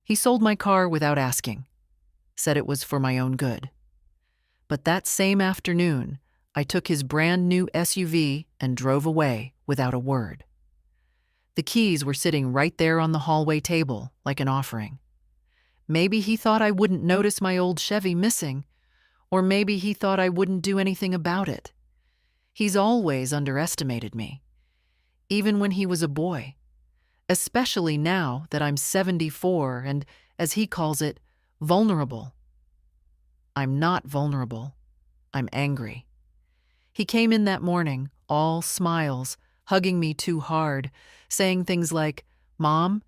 He sold my car without asking, said it was for my own good. But that same afternoon, I took his brand new SUV and drove away without a word. The keys were sitting right there on the hallway table, like an offering. Maybe he thought I wouldn't notice my old Chevy missing, or maybe he thought I wouldn't do anything about it. He's always underestimated me, even when he was a boy, especially now that I'm 74 and, as he calls it, vulnerable. I'm not vulnerable. I'm angry. He came in that morning, all smiles, hugging me too hard, saying things like, "Mom,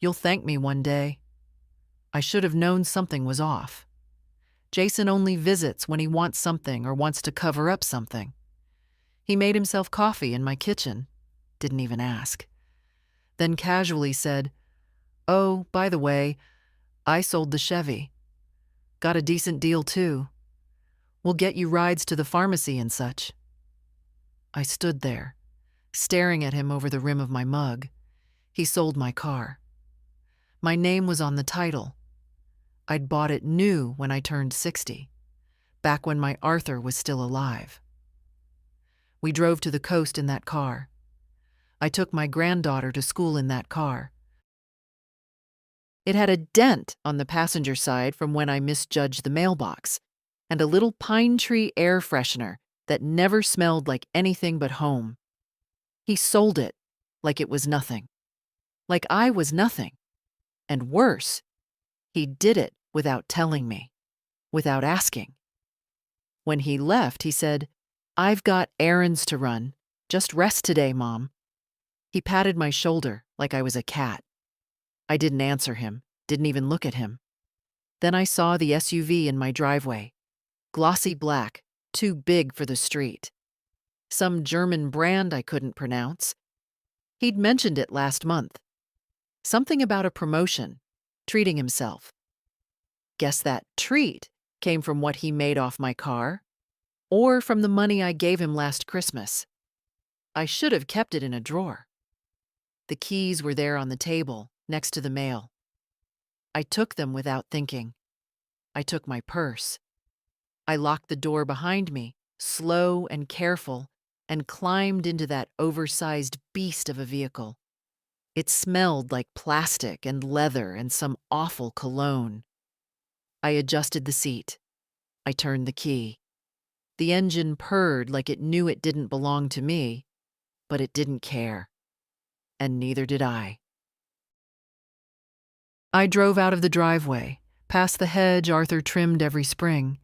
you'll thank me one day." I should have known something was off. Jason only visits when he wants something or wants to cover up something. He made himself coffee in my kitchen, didn't even ask. Then casually said, "Oh, by the way, I sold the Chevy. Got a decent deal too. We'll get you rides to the pharmacy and such." I stood there, staring at him over the rim of my mug. He sold my car. My name was on the title. I'd bought it new when I turned 60, back when my Arthur was still alive. We drove to the coast in that car. I took my granddaughter to school in that car. It had a dent on the passenger side from when I misjudged the mailbox, and a little pine tree air freshener that never smelled like anything but home. He sold it like it was nothing. Like I was nothing. And worse, he did it without telling me, without asking. When he left, he said, "I've got errands to run. Just rest today, Mom." He patted my shoulder like I was a cat. I didn't answer him, didn't even look at him. Then I saw the SUV in my driveway. Glossy black, too big for the street. Some German brand I couldn't pronounce. He'd mentioned it last month. Something about a promotion, treating himself. Guess that treat came from what he made off my car, or from the money I gave him last Christmas. I should have kept it in a drawer. The keys were there on the table, next to the mail. I took them without thinking. I took my purse. I locked the door behind me, slow and careful, and climbed into that oversized beast of a vehicle. It smelled like plastic and leather and some awful cologne. I adjusted the seat. I turned the key. The engine purred like it knew it didn't belong to me, but it didn't care. And neither did I. I drove out of the driveway, past the hedge Arthur trimmed every spring,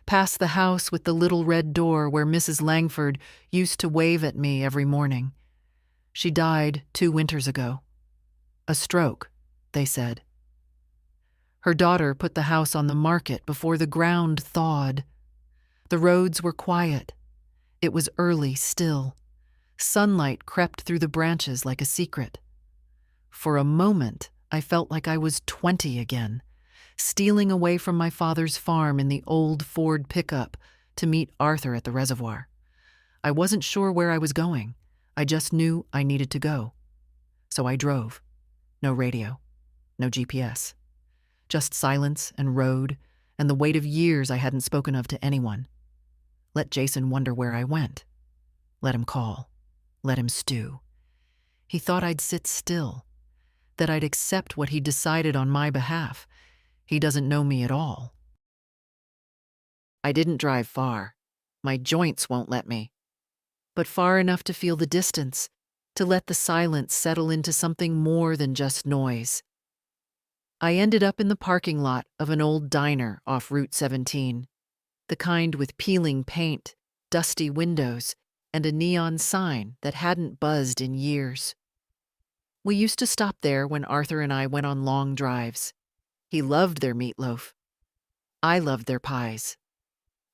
past the house with the little red door where Mrs. Langford used to wave at me every morning. She died 2 winters ago. A stroke, they said. Her daughter put the house on the market before the ground thawed. The roads were quiet. It was early still. Sunlight crept through the branches like a secret. For a moment, I felt like I was 20 again, stealing away from my father's farm in the old Ford pickup to meet Arthur at the reservoir. I wasn't sure where I was going. I just knew I needed to go. So I drove. No radio, no GPS. Just silence and road and the weight of years I hadn't spoken of to anyone. Let Jason wonder where I went. Let him call. Let him stew. He thought I'd sit still, that I'd accept what he decided on my behalf. He doesn't know me at all. I didn't drive far. My joints won't let me. But far enough to feel the distance, to let the silence settle into something more than just noise. I ended up in the parking lot of an old diner off Route 17, the kind with peeling paint, dusty windows, and a neon sign that hadn't buzzed in years. We used to stop there when Arthur and I went on long drives. He loved their meatloaf. I loved their pies.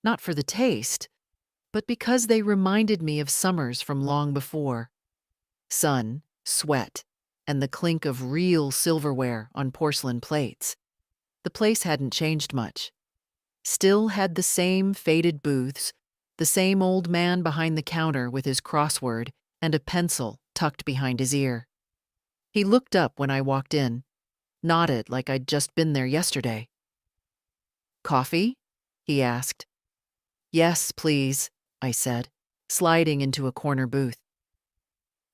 Not for the taste, but because they reminded me of summers from long before. Sun, sweat, and the clink of real silverware on porcelain plates. The place hadn't changed much. Still had the same faded booths, the same old man behind the counter with his crossword and a pencil tucked behind his ear. He looked up when I walked in. nodded like I'd just been there yesterday. "Coffee?" he asked. "Yes, please," I said, sliding into a corner booth.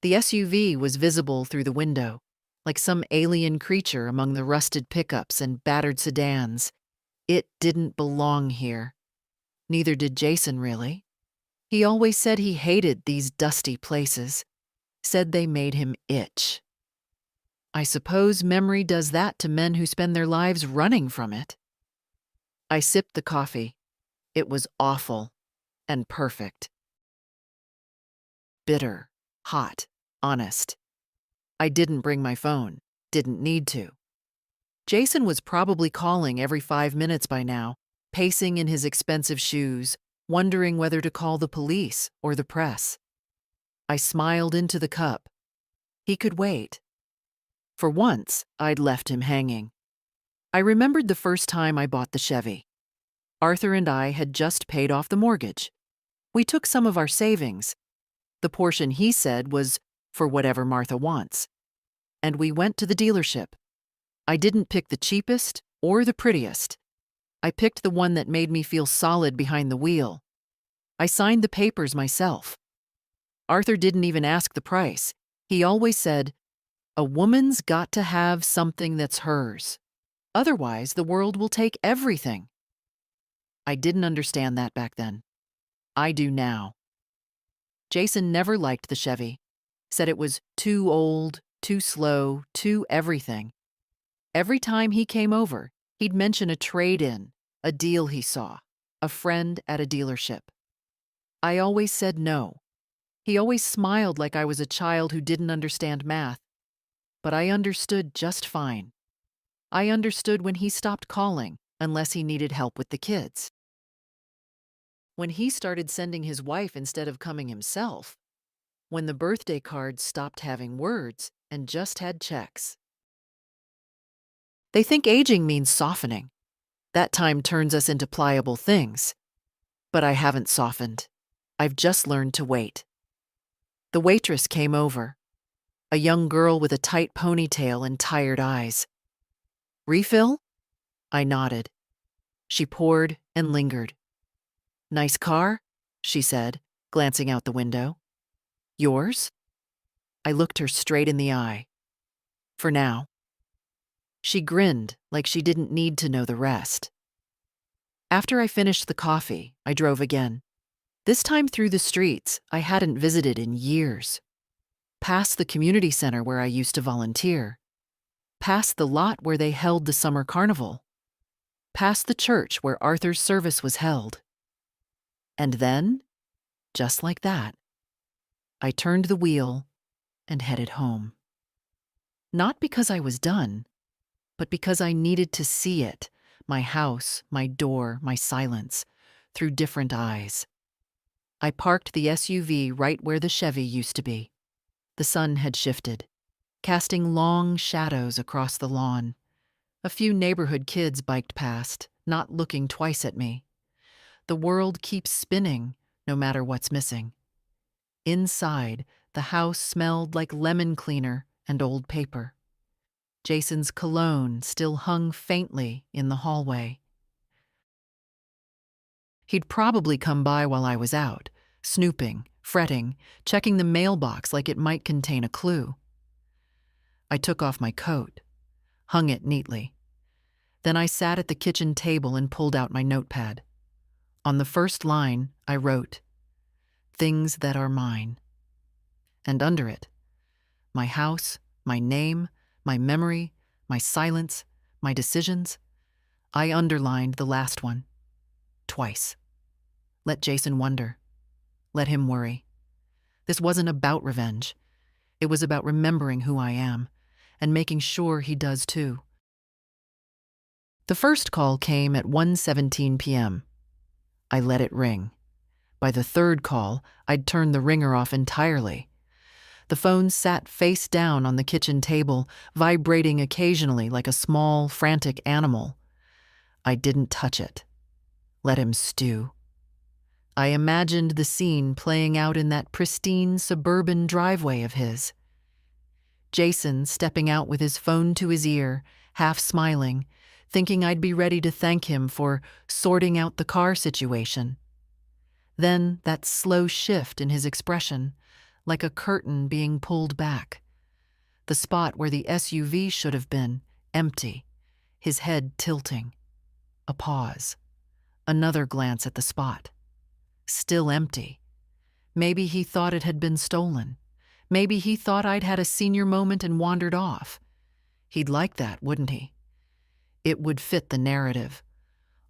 The SUV was visible through the window, like some alien creature among the rusted pickups and battered sedans. It didn't belong here. Neither did Jason, really. He always said he hated these dusty places, said they made him itch. I suppose memory does that to men who spend their lives running from it. I sipped the coffee. It was awful and perfect. Bitter, hot, honest. I didn't bring my phone, didn't need to. Jason was probably calling every 5 minutes by now, pacing in his expensive shoes, wondering whether to call the police or the press. I smiled into the cup. He could wait. For once, I'd left him hanging. I remembered the first time I bought the Chevy. Arthur and I had just paid off the mortgage. We took some of our savings. The portion he said was for whatever Martha wants. And we went to the dealership. I didn't pick the cheapest or the prettiest. I picked the one that made me feel solid behind the wheel. I signed the papers myself. Arthur didn't even ask the price. He always said, "A woman's got to have something that's hers. Otherwise, the world will take everything." I didn't understand that back then. I do now. Jason never liked the Chevy. Said it was too old, too slow, too everything. Every time he came over, he'd mention a trade-in, a deal he saw, a friend at a dealership. I always said no. He always smiled like I was a child who didn't understand math. But I understood just fine. I understood when he stopped calling, unless he needed help with the kids. When he started sending his wife instead of coming himself. When the birthday cards stopped having words and just had checks. They think aging means softening. That time turns us into pliable things. But I haven't softened. I've just learned to wait. The waitress came over. A young girl with a tight ponytail and tired eyes. "Refill?" I nodded. She poured and lingered. "Nice car?" she said, glancing out the window. "Yours?" I looked her straight in the eye. "For now." She grinned like she didn't need to know the rest. After I finished the coffee, I drove again. This time through the streets I hadn't visited in years. Past the community center where I used to volunteer. Past the lot where they held the summer carnival. Past the church where Arthur's service was held. And then, just like that, I turned the wheel and headed home. Not because I was done, but because I needed to see it, my house, my door, my silence, through different eyes. I parked the SUV right where the Chevy used to be. The sun had shifted, casting long shadows across the lawn. A few neighborhood kids biked past, not looking twice at me. The world keeps spinning, no matter what's missing. Inside, the house smelled like lemon cleaner and old paper. Jason's cologne still hung faintly in the hallway. He'd probably come by while I was out, snooping, fretting, checking the mailbox like it might contain a clue. I took off my coat, hung it neatly. Then I sat at the kitchen table and pulled out my notepad. On the first line, I wrote, "Things that are mine." And under it, my house, my name, my memory, my silence, my decisions. I underlined the last one. Twice. Let Jason wonder. Let him worry. This wasn't about revenge. It was about remembering who I am, and making sure he does too. The first call came at 1:17 p.m. I let it ring. By the third call, I'd turned the ringer off entirely. The phone sat face down on the kitchen table, vibrating occasionally like a small, frantic animal. I didn't touch it. Let him stew. I imagined the scene playing out in that pristine suburban driveway of his. Jason stepping out with his phone to his ear, half smiling, thinking I'd be ready to thank him for sorting out the car situation. Then that slow shift in his expression, like a curtain being pulled back. The spot where the SUV should have been, empty, his head tilting. A pause. Another glance at the spot. Still empty. Maybe he thought it had been stolen. Maybe he thought I'd had a senior moment and wandered off. He'd like that, wouldn't he? It would fit the narrative.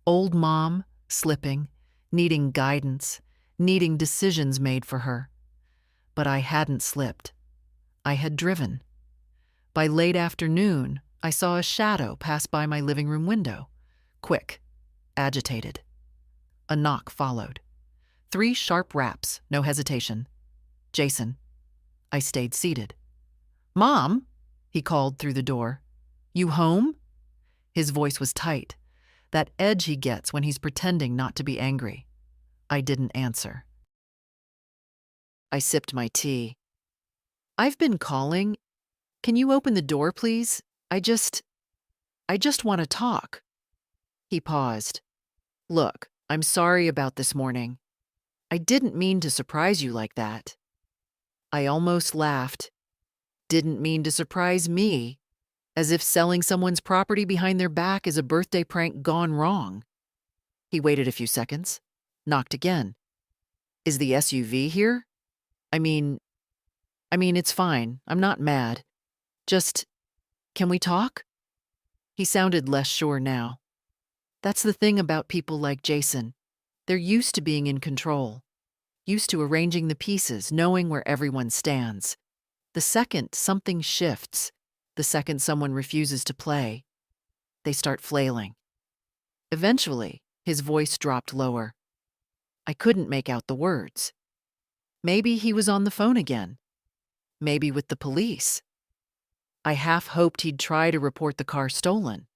Old mom, slipping, needing guidance, needing decisions made for her. But I hadn't slipped. I had driven. By late afternoon, I saw a shadow pass by my living room window. Quick, agitated. A knock followed. 3 sharp raps, no hesitation. Jason. I stayed seated. "Mom," he called through the door. "You home?" His voice was tight, that edge he gets when he's pretending not to be angry. I didn't answer. I sipped my tea. "I've been calling. Can you open the door, please? I just want to talk." He paused. "Look, I'm sorry about this morning. I didn't mean to surprise you like that." I almost laughed. Didn't mean to surprise me, as if selling someone's property behind their back is a birthday prank gone wrong. He waited a few seconds, knocked again. "Is the SUV here? I mean, it's fine. I'm not mad. Just, can we talk?" He sounded less sure now. That's the thing about people like Jason. They're used to being in control, used to arranging the pieces, knowing where everyone stands. The second something shifts, the second someone refuses to play, they start flailing. Eventually, his voice dropped lower. I couldn't make out the words. Maybe he was on the phone again. Maybe with the police. I half hoped he'd try to report the car stolen.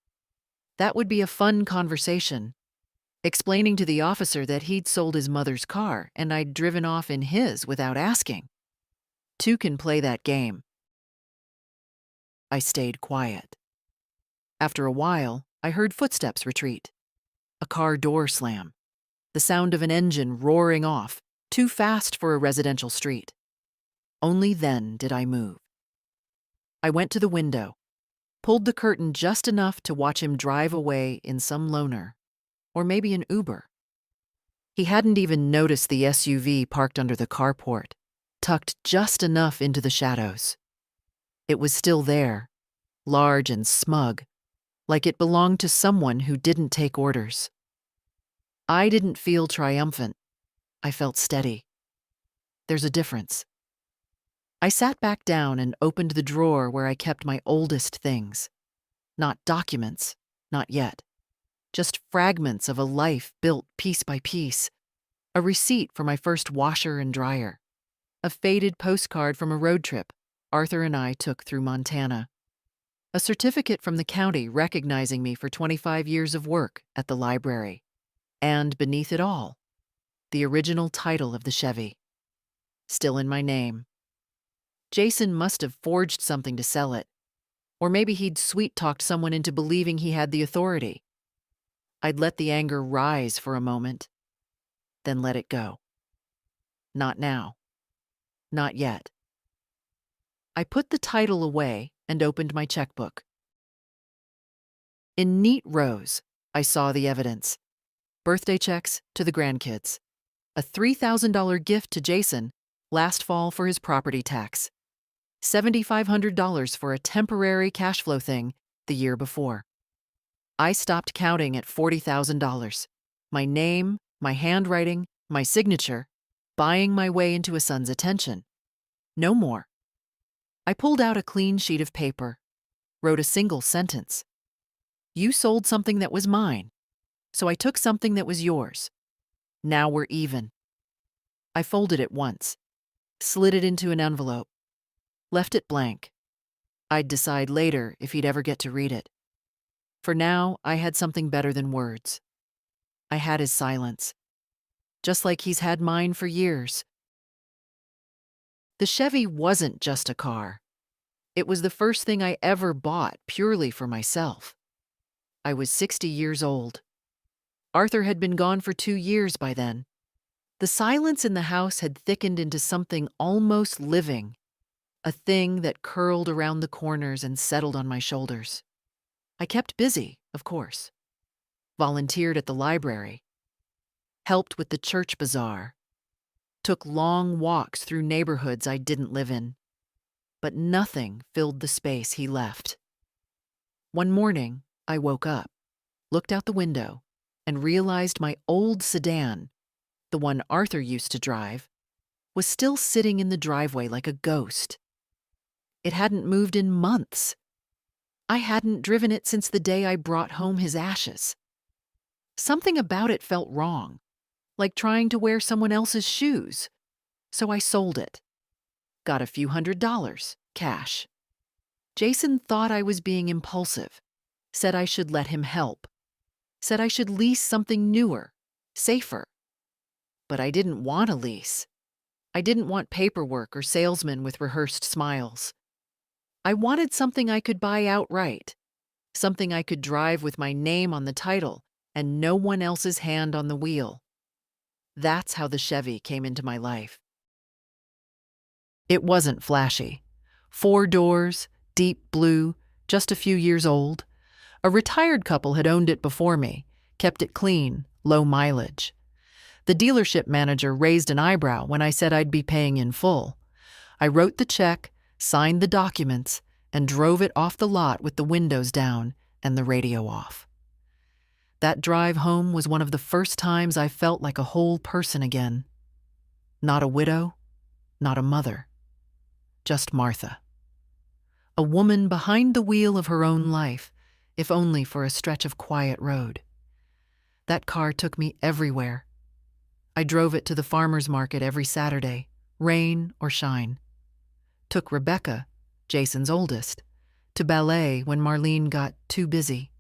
That would be a fun conversation, explaining to the officer that he'd sold his mother's car and I'd driven off in his without asking. 2 can play that game. I stayed quiet. After a while, I heard footsteps retreat. A car door slam. The sound of an engine roaring off, too fast for a residential street. Only then did I move. I went to the window, pulled the curtain just enough to watch him drive away in some loaner, or maybe an Uber. He hadn't even noticed the SUV parked under the carport, tucked just enough into the shadows. It was still there, large and smug, like it belonged to someone who didn't take orders. I didn't feel triumphant. I felt steady. There's a difference. I sat back down and opened the drawer where I kept my oldest things. Not documents, not yet. Just fragments of a life built piece by piece. A receipt for my first washer and dryer. A faded postcard from a road trip Arthur and I took through Montana. A certificate from the county recognizing me for 25 years of work at the library. And beneath it all, the original title of the Chevy. Still in my name. Jason must have forged something to sell it. Or maybe he'd sweet-talked someone into believing he had the authority. I'd let the anger rise for a moment, then let it go. Not now. Not yet. I put the title away and opened my checkbook. In neat rows, I saw the evidence. Birthday checks to the grandkids. A $3,000 gift to Jason last fall for his property tax. $7,500 for a temporary cash flow thing the year before. I stopped counting at $40,000. My name, my handwriting, my signature, buying my way into a son's attention. No more. I pulled out a clean sheet of paper, wrote a single sentence. You sold something that was mine, so I took something that was yours. Now we're even. I folded it once, slid it into an envelope, left it blank. I'd decide later if he'd ever get to read it. For now, I had something better than words. I had his silence, just like he's had mine for years. The Chevy wasn't just a car. It was the first thing I ever bought purely for myself. I was 60 years old. Arthur had been gone for 2 years by then. The silence in the house had thickened into something almost living, a thing that curled around the corners and settled on my shoulders. I kept busy, of course. Volunteered at the library. Helped with the church bazaar. Took long walks through neighborhoods I didn't live in. But nothing filled the space he left. One morning, I woke up, looked out the window, and realized my old sedan, the one Arthur used to drive, was still sitting in the driveway like a ghost. It hadn't moved in months. I hadn't driven it since the day I brought home his ashes. Something about it felt wrong, like trying to wear someone else's shoes. So I sold it. Got a few $100s, cash. Jason thought I was being impulsive, said I should let him help, said I should lease something newer, safer. But I didn't want a lease. I didn't want paperwork or salesmen with rehearsed smiles. I wanted something I could buy outright, something I could drive with my name on the title and no one else's hand on the wheel. That's how the Chevy came into my life. It wasn't flashy. 4 doors, deep blue, just a few years old. A retired couple had owned it before me, kept it clean, low mileage. The dealership manager raised an eyebrow when I said I'd be paying in full. I wrote the check, signed the documents, and drove it off the lot with the windows down and the radio off. That drive home was one of the first times I felt like a whole person again. Not a widow, not a mother. Just Martha. A woman behind the wheel of her own life, if only for a stretch of quiet road. That car took me everywhere. I drove it to the farmer's market every Saturday, rain or shine. Took Rebecca, Jason's oldest, to ballet when Marlene got too busy.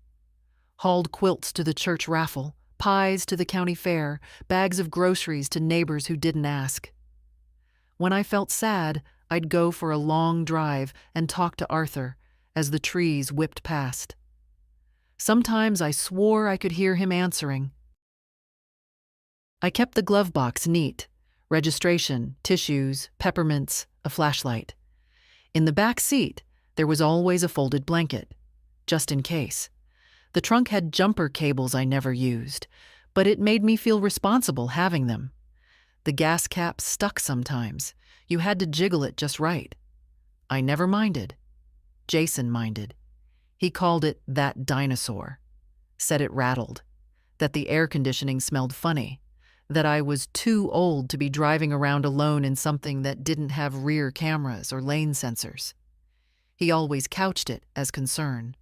Hauled quilts to the church raffle, pies to the county fair, bags of groceries to neighbors who didn't ask. When I felt sad, I'd go for a long drive and talk to Arthur as the trees whipped past. Sometimes I swore I could hear him answering. I kept the glove box neat, registration, tissues, peppermints, a flashlight. In the back seat, there was always a folded blanket, just in case. The trunk had jumper cables I never used, but it made me feel responsible having them. The gas cap stuck sometimes. You had to jiggle it just right. I never minded. Jason minded. He called it that dinosaur. Said it rattled. That the air conditioning smelled funny. That I was too old to be driving around alone in something that didn't have rear cameras or lane sensors. He always couched it as concern.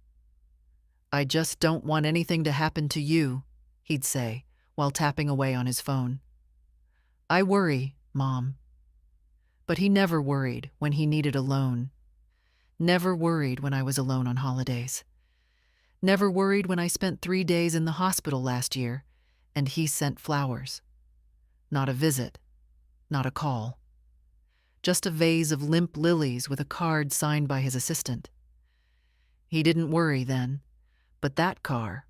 "I just don't want anything to happen to you," he'd say, while tapping away on his phone. "I worry, Mom." But he never worried when he needed a loan. Never worried when I was alone on holidays. Never worried when I spent 3 days in the hospital last year, and he sent flowers. Not a visit, not a call. Just a vase of limp lilies with a card signed by his assistant. He didn't worry then, but that car,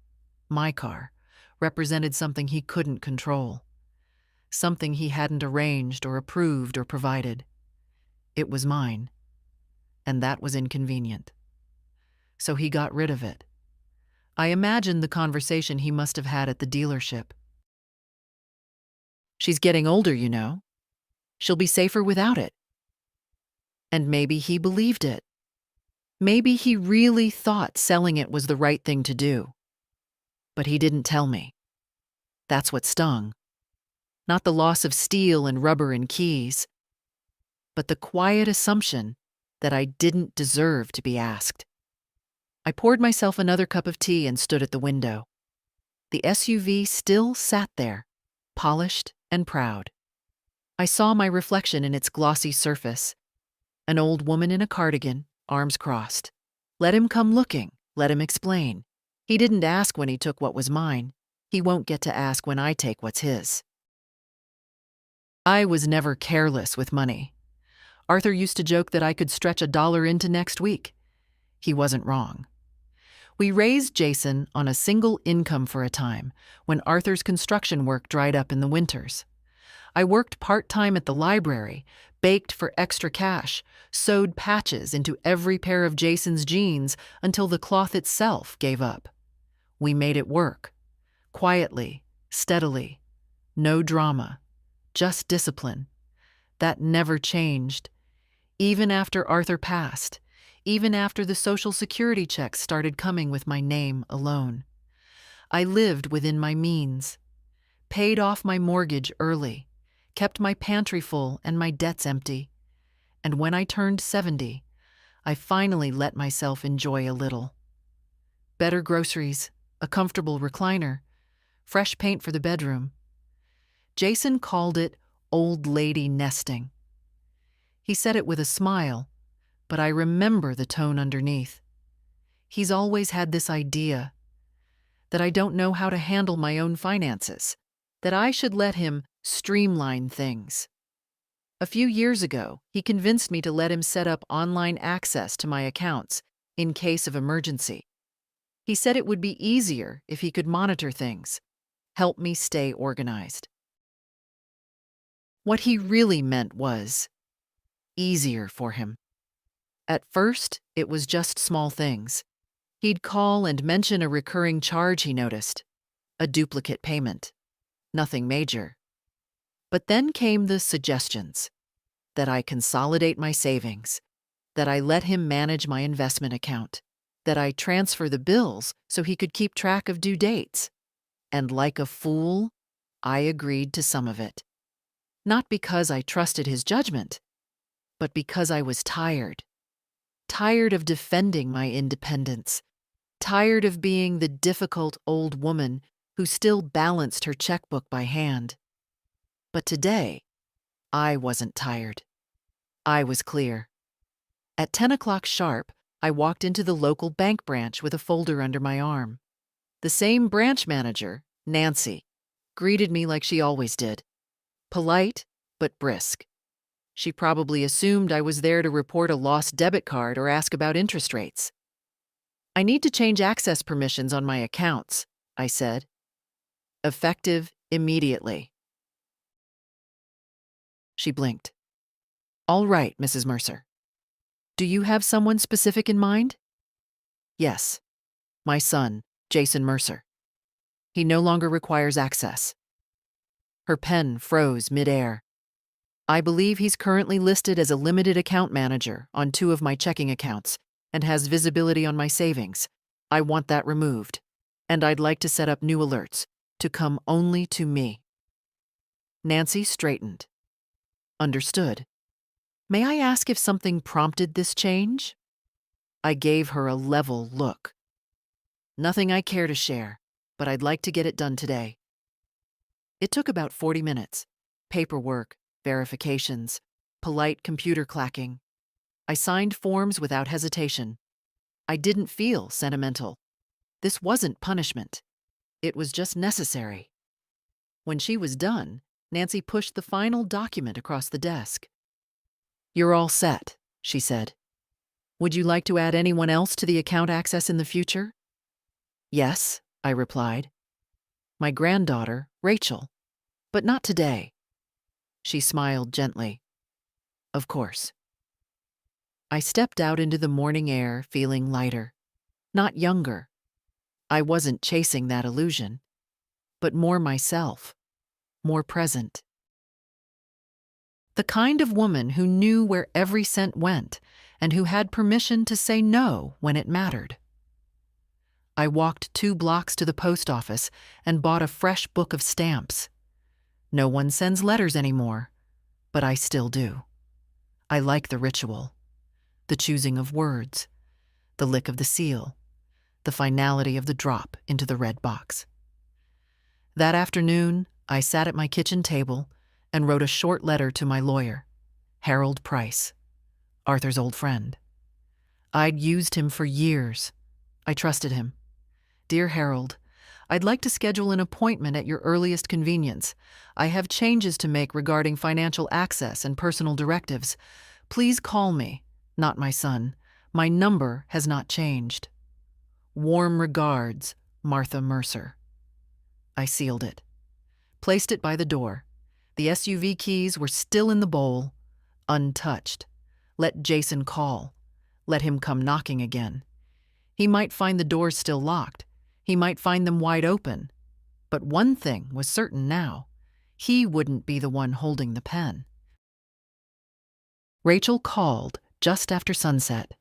my car, represented something he couldn't control. Something he hadn't arranged or approved or provided. It was mine, and that was inconvenient. So he got rid of it. I imagined the conversation he must have had at the dealership. "She's getting older, you know. She'll be safer without it." And maybe he believed it. Maybe he really thought selling it was the right thing to do. But he didn't tell me. That's what stung. Not the loss of steel and rubber and keys, but the quiet assumption that I didn't deserve to be asked. I poured myself another cup of tea and stood at the window. The SUV still sat there, polished and proud. I saw my reflection in its glossy surface. An old woman in a cardigan, arms crossed. Let him come looking, let him explain. He didn't ask when he took what was mine. He won't get to ask when I take what's his. I was never careless with money. Arthur used to joke that I could stretch $1 into next week. He wasn't wrong. We raised Jason on a single income for a time when Arthur's construction work dried up in the winters. I worked part-time at the library, baked for extra cash, sewed patches into every pair of Jason's jeans until the cloth itself gave up. We made it work. Quietly, steadily. No drama. Just discipline. That never changed. Even after Arthur passed. Even after the Social Security checks started coming with my name alone. I lived within my means. Paid off my mortgage early. Kept my pantry full and my debts empty. And when I turned 70, I finally let myself enjoy a little. Better groceries, a comfortable recliner, fresh paint for the bedroom. Jason called it old lady nesting. He said it with a smile, but I remember the tone underneath. He's always had this idea that I don't know how to handle my own finances, that I should let him streamline things. A few years ago, he convinced me to let him set up online access to my accounts in case of emergency. He said it would be easier if he could monitor things, help me stay organized. What he really meant was easier for him. At first, it was just small things. He'd call and mention a recurring charge he noticed, a duplicate payment. Nothing major. But then came the suggestions that I consolidate my savings, that I let him manage my investment account, that I transfer the bills so he could keep track of due dates. And like a fool, I agreed to some of it. Not because I trusted his judgment, but because I was tired. Tired of defending my independence. Tired of being the difficult old woman who still balanced her checkbook by hand. But today, I wasn't tired. I was clear. At 10 o'clock sharp, I walked into the local bank branch with a folder under my arm. The same branch manager, Nancy, greeted me like she always did. Polite, but brisk. She probably assumed I was there to report a lost debit card or ask about interest rates. I need to change access permissions on my accounts, I said. Effective immediately. She blinked. All right, Mrs. Mercer. Do you have someone specific in mind? Yes. My son, Jason Mercer. He no longer requires access. Her pen froze midair. I believe he's currently listed as a limited account manager on 2 of my checking accounts and has visibility on my savings. I want that removed, and I'd like to set up new alerts to come only to me. Nancy straightened. Understood. May I ask if something prompted this change? I gave her a level look. Nothing I care to share, but I'd like to get it done today. It took about 40 minutes. Paperwork, verifications, polite computer clacking. I signed forms without hesitation. I didn't feel sentimental. This wasn't punishment. It was just necessary. When she was done, Nancy pushed the final document across the desk. You're all set, she said. Would you like to add anyone else to the account access in the future? Yes, I replied. My granddaughter, Rachel. But not today. She smiled gently. Of course. I stepped out into the morning air feeling lighter. Not younger. I wasn't chasing that illusion, but more myself, more present. The kind of woman who knew where every cent went and who had permission to say no when it mattered. I walked 2 blocks to the post office and bought a fresh book of stamps. No one sends letters anymore, but I still do. I like the ritual, the choosing of words, the lick of the seal, the finality of the drop into the red box. That afternoon, I sat at my kitchen table and wrote a short letter to my lawyer, Harold Price, Arthur's old friend. I'd used him for years. I trusted him. Dear Harold, I'd like to schedule an appointment at your earliest convenience. I have changes to make regarding financial access and personal directives. Please call me, not my son. My number has not changed. Warm regards, Martha Mercer. I sealed it. Placed it by the door. The SUV keys were still in the bowl, untouched. Let Jason call. Let him come knocking again. He might find the doors still locked. He might find them wide open. But one thing was certain now. He wouldn't be the one holding the pen. Rachel called just after sunset.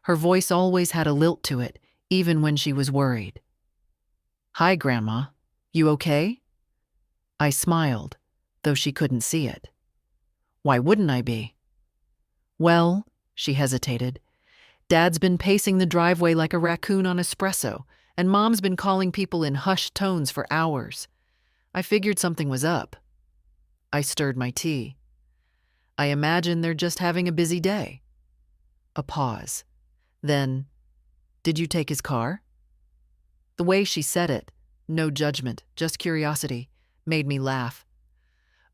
Her voice always had a lilt to it, even when she was worried. "Hi, Grandma. You okay?" I smiled, though she couldn't see it. "Why wouldn't I be?" "Well," she hesitated, "Dad's been pacing the driveway like a raccoon on espresso, and Mom's been calling people in hushed tones for hours. I figured something was up." I stirred my tea. "I imagine they're just having a busy day." A pause. Then, "Did you take his car?" The way she said it, no judgment, just curiosity, made me laugh.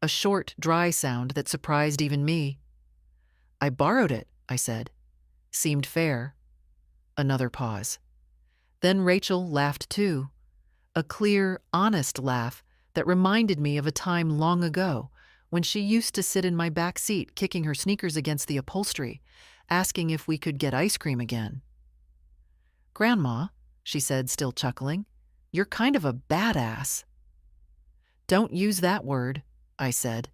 A short, dry sound that surprised even me. "I borrowed it," I said. Seemed fair. Another pause. Then Rachel laughed too. A clear, honest laugh that reminded me of a time long ago when she used to sit in my back seat kicking her sneakers against the upholstery, asking if we could get ice cream again. "Grandma," she said, still chuckling, "you're kind of a badass." "Don't use that word," I said,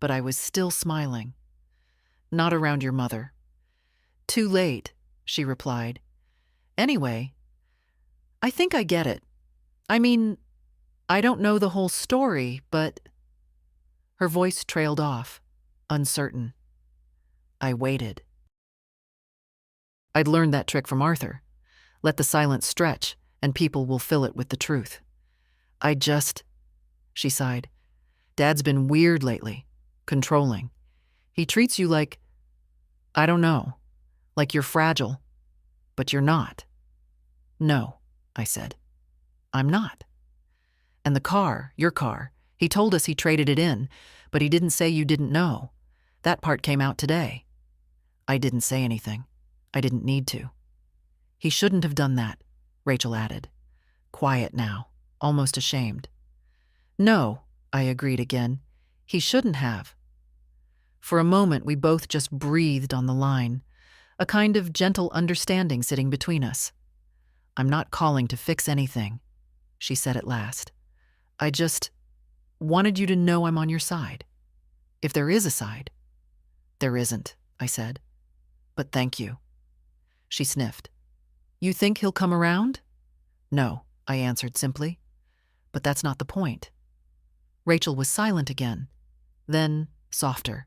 but I was still smiling. "Not around your mother." "Too late," she replied. "Anyway, I think I get it. I mean, I don't know the whole story, but—" Her voice trailed off, uncertain. I waited. I'd learned that trick from Arthur. Let the silence stretch, and people will fill it with the truth. She sighed. "Dad's been weird lately, controlling. He treats you like, I don't know, like you're fragile, but you're not." "No," I said. "I'm not." "And the car, your car, he told us he traded it in, but he didn't say you didn't know. That part came out today." I didn't say anything. I didn't need to. "He shouldn't have done that," Rachel added. Quiet now, almost ashamed. "No," I agreed again. "He shouldn't have." For a moment, we both just breathed on the line, a kind of gentle understanding sitting between us. "I'm not calling to fix anything," she said at last. "I just wanted you to know I'm on your side. If there is a side." "There isn't," I said. "But thank you." She sniffed. "You think he'll come around?" "No," I answered simply. "But that's not the point." Rachel was silent again. Then, softer.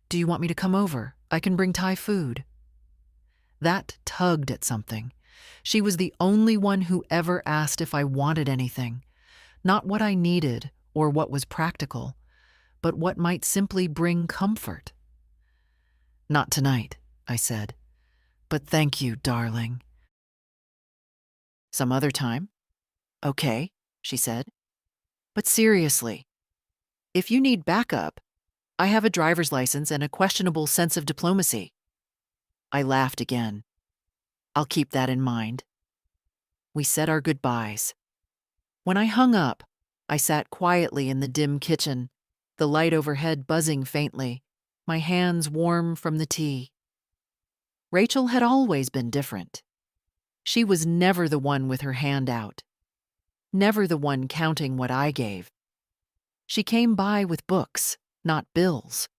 "Do you want me to come over? I can bring Thai food." That tugged at something. She was the only one who ever asked if I wanted anything. Not what I needed or what was practical, but what might simply bring comfort. "Not tonight," I said. "But thank you, darling." "Some other time?" "Okay," she said. "But seriously, if you need backup, I have a driver's license and a questionable sense of diplomacy." I laughed again. "I'll keep that in mind." We said our goodbyes. When I hung up, I sat quietly in the dim kitchen, the light overhead buzzing faintly, my hands warm from the tea. Rachel had always been different. She was never the one with her hand out, never the one counting what I gave. She came by with books, not bills.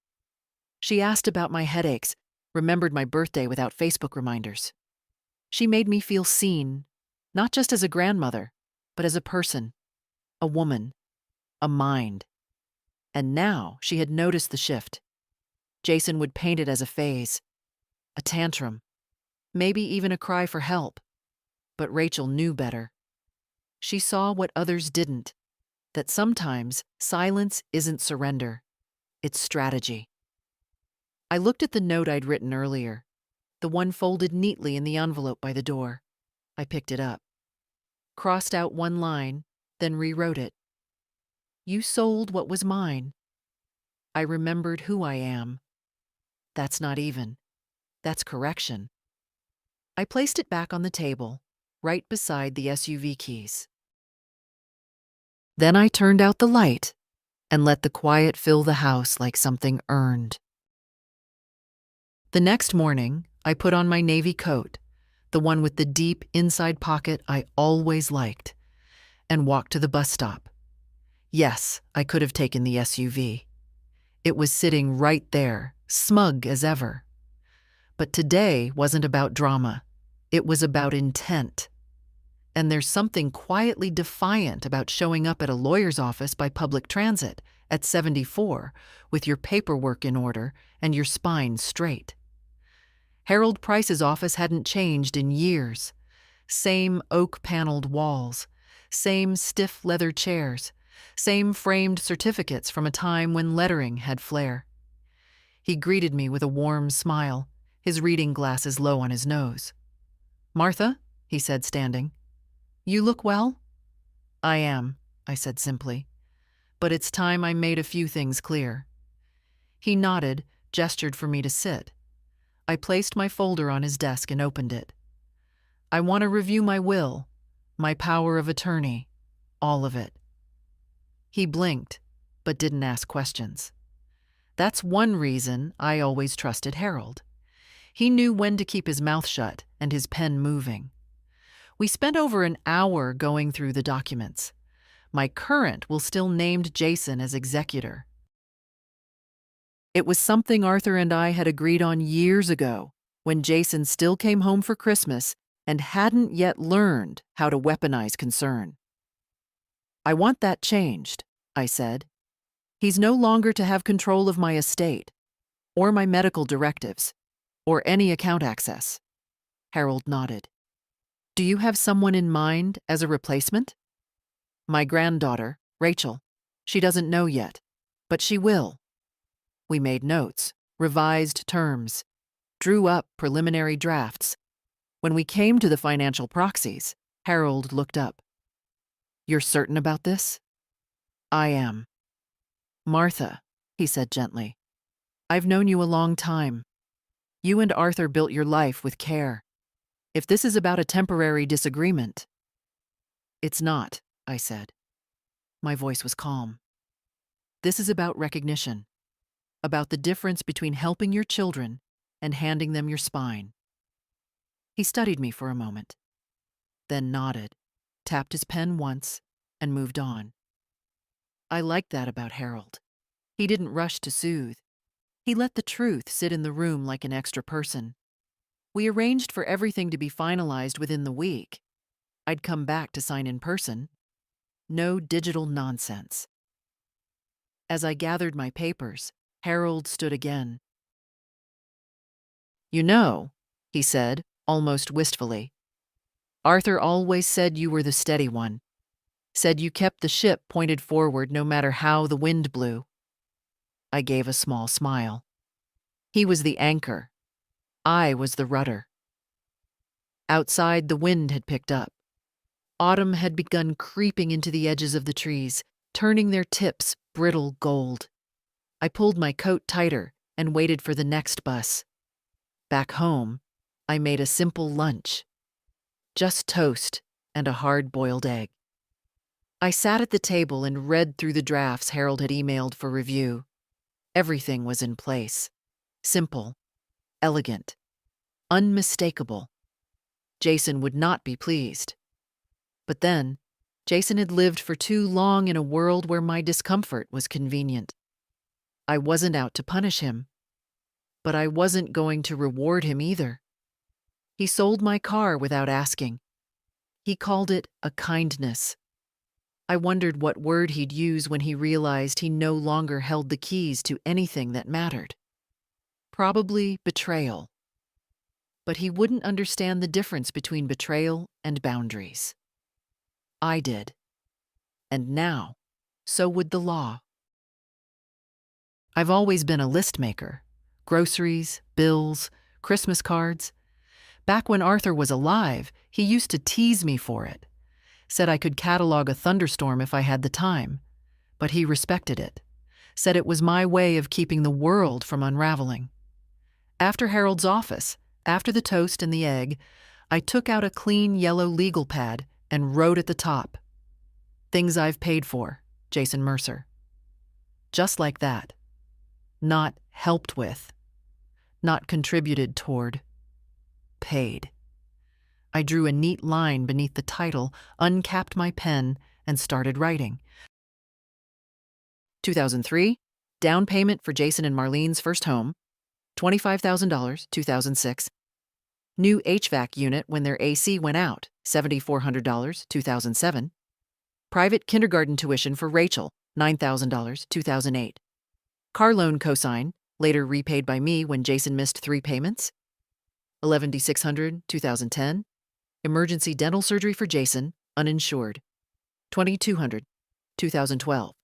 She asked about my headaches, remembered my birthday without Facebook reminders. She made me feel seen, not just as a grandmother, but as a person, a woman, a mind. And now she had noticed the shift. Jason would paint it as a phase, a tantrum, maybe even a cry for help. But Rachel knew better. She saw what others didn't, that sometimes silence isn't surrender, it's strategy. I looked at the note I'd written earlier, the one folded neatly in the envelope by the door. I picked it up, crossed out one line, then rewrote it. "You sold what was mine." I remembered who I am. That's not even. That's correction. I placed it back on the table, right beside the SUV keys. Then I turned out the light and let the quiet fill the house like something earned. The next morning, I put on my navy coat, the one with the deep inside pocket I always liked, and walked to the bus stop. Yes, I could have taken the SUV. It was sitting right there, smug as ever. But today wasn't about drama. It was about intent. And there's something quietly defiant about showing up at a lawyer's office by public transit at 74 with your paperwork in order and your spine straight. Harold Price's office hadn't changed in years. Same oak-paneled walls, same stiff leather chairs, same framed certificates from a time when lettering had flair. He greeted me with a warm smile, his reading glasses low on his nose. "Martha," he said, standing. "You look well?" "I am," I said simply. "But it's time I made a few things clear." He nodded, gestured for me to sit. I placed my folder on his desk and opened it. "I want to review my will, my power of attorney, all of it." He blinked, but didn't ask questions. That's one reason I always trusted Harold. He knew when to keep his mouth shut and his pen moving. We spent over an hour going through the documents. My current will still named Jason as executor. It was something Arthur and I had agreed on years ago, when Jason still came home for Christmas and hadn't yet learned how to weaponize concern. "I want that changed," I said. "He's no longer to have control of my estate, or my medical directives, or any account access." Harold nodded. "Do you have someone in mind as a replacement?" "My granddaughter, Rachel. She doesn't know yet, but she will." We made notes, revised terms, drew up preliminary drafts. When we came to the financial proxies, Harold looked up. "You're certain about this?" "I am." "Martha," he said gently, "I've known you a long time. You and Arthur built your life with care. If this is about a temporary disagreement—" "It's not," I said. My voice was calm. "This is about recognition, about the difference between helping your children and handing them your spine." He studied me for a moment, then nodded, tapped his pen once, and moved on. I liked that about Harold. He didn't rush to soothe. He let the truth sit in the room like an extra person. We arranged for everything to be finalized within the week. I'd come back to sign in person. No digital nonsense. As I gathered my papers, Harold stood again. "You know," he said, almost wistfully, "Arthur always said you were the steady one. Said you kept the ship pointed forward no matter how the wind blew." I gave a small smile. He was the anchor. I was the rudder. Outside, the wind had picked up. Autumn had begun creeping into the edges of the trees, turning their tips brittle gold. I pulled my coat tighter and waited for the next bus. Back home, I made a simple lunch. Just toast and a hard-boiled egg. I sat at the table and read through the drafts Harold had emailed for review. Everything was in place. Simple, elegant, unmistakable. Jason would not be pleased. But then, Jason had lived for too long in a world where my discomfort was convenient. I wasn't out to punish him, but I wasn't going to reward him either. He sold my car without asking. He called it a kindness. I wondered what word he'd use when he realized he no longer held the keys to anything that mattered. Probably betrayal. But he wouldn't understand the difference between betrayal and boundaries. I did. And now, so would the law. I've always been a list maker. Groceries, bills, Christmas cards. Back when Arthur was alive, he used to tease me for it. Said I could catalog a thunderstorm if I had the time. But he respected it. Said it was my way of keeping the world from unraveling. After Harold's office, after the toast and the egg, I took out a clean yellow legal pad and wrote at the top, "Things I've paid for, Jason Mercer." Just like that. Not helped with. Not contributed toward. Paid. I drew a neat line beneath the title, uncapped my pen, and started writing. 2003, down payment for Jason and Marlene's first home, $25,000, 2006. New HVAC unit when their AC went out, $7,400, 2007. Private kindergarten tuition for Rachel, $9,000, 2008. Car loan cosign, later repaid by me when Jason missed 3 payments, $11,600, 2010. Emergency dental surgery for Jason, uninsured, $2,200, 2012.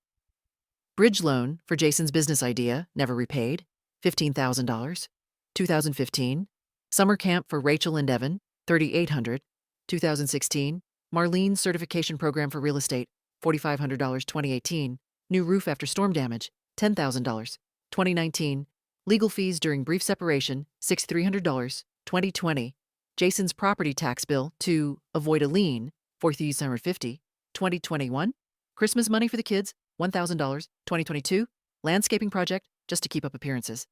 Bridge loan for Jason's business idea, never repaid, $15,000, 2015. Summer camp for Rachel and Evan, $3,800, 2016. Marlene's certification program for real estate, $4,500, 2018. New roof after storm damage, $10,000, 2019. Legal fees during brief separation, $6,300, 2020. Jason's property tax bill to avoid a lien, $4,750, 2021. Christmas money for the kids, $1,000, 2022. Landscaping project just to keep up appearances,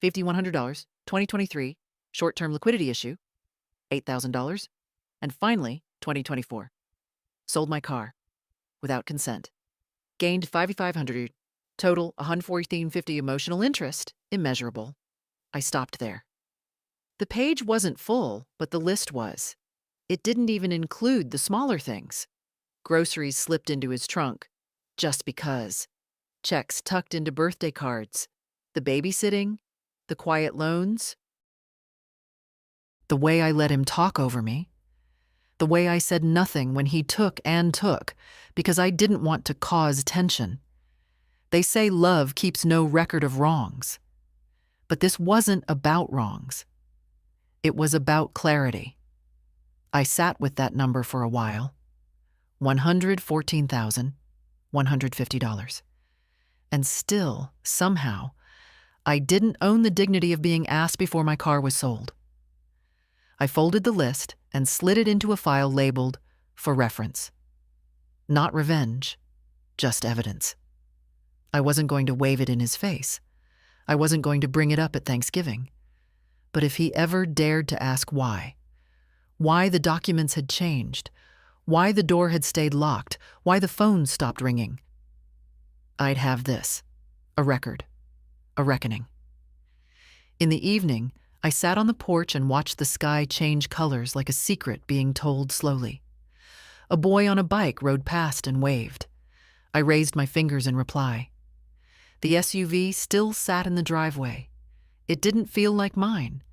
$5,100, 2023. Short-term liquidity issue, $8,000. And finally, 2024. Sold my car without consent. Gained $5,500. Total $114.50 emotional interest, immeasurable. I stopped there. The page wasn't full, but the list was. It didn't even include the smaller things. Groceries slipped into his trunk, just because. Checks tucked into birthday cards. The babysitting. The quiet loans. The way I let him talk over me. The way I said nothing when he took and took, because I didn't want to cause tension. They say love keeps no record of wrongs. But this wasn't about wrongs. It was about clarity. I sat with that number for a while. $114,150. And still, somehow, I didn't own the dignity of being asked before my car was sold. I folded the list and slid it into a file labeled "For Reference." Not revenge, just evidence. I wasn't going to wave it in his face. I wasn't going to bring it up at Thanksgiving. But if he ever dared to ask why the documents had changed, why the door had stayed locked, why the phone stopped ringing, I'd have this, a record, a reckoning. In the evening, I sat on the porch and watched the sky change colors like a secret being told slowly. A boy on a bike rode past and waved. I raised my fingers in reply. The SUV still sat in the driveway. It didn't feel like mine,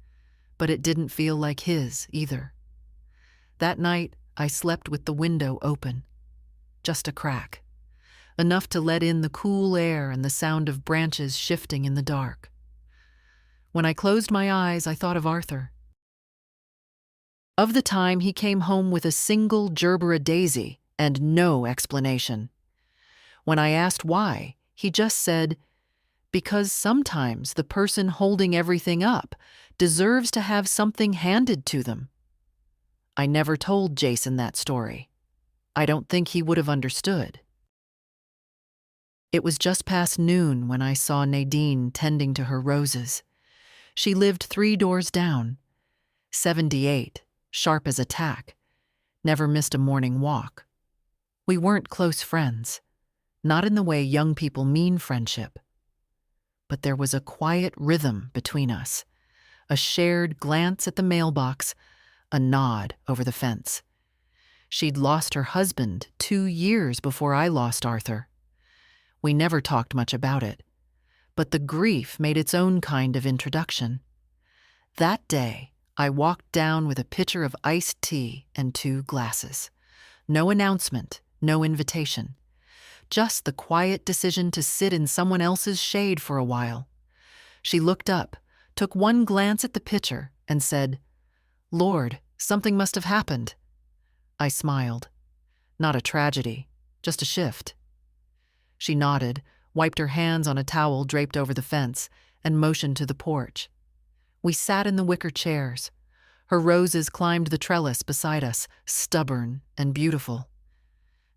but it didn't feel like his either. That night, I slept with the window open. Just a crack. Enough to let in the cool air and the sound of branches shifting in the dark. When I closed my eyes, I thought of Arthur. Of the time he came home with a single Gerbera daisy and no explanation. When I asked why, he just said, "Because sometimes the person holding everything up deserves to have something handed to them." I never told Jason that story. I don't think he would have understood. It was just past noon when I saw Nadine tending to her roses. She lived 3 doors down, 78, sharp as a tack, never missed a morning walk. We weren't close friends, not in the way young people mean friendship. But there was a quiet rhythm between us, a shared glance at the mailbox, a nod over the fence. She'd lost her husband 2 years before I lost Arthur. We never talked much about it, but the grief made its own kind of introduction. That day, I walked down with a pitcher of iced tea and 2 glasses. No announcement, no invitation. Just the quiet decision to sit in someone else's shade for a while. She looked up, took one glance at the pitcher, and said, "Lord, something must have happened." I smiled. Not a tragedy, just a shift. She nodded, wiped her hands on a towel draped over the fence, and motioned to the porch. We sat in the wicker chairs. Her roses climbed the trellis beside us, stubborn and beautiful.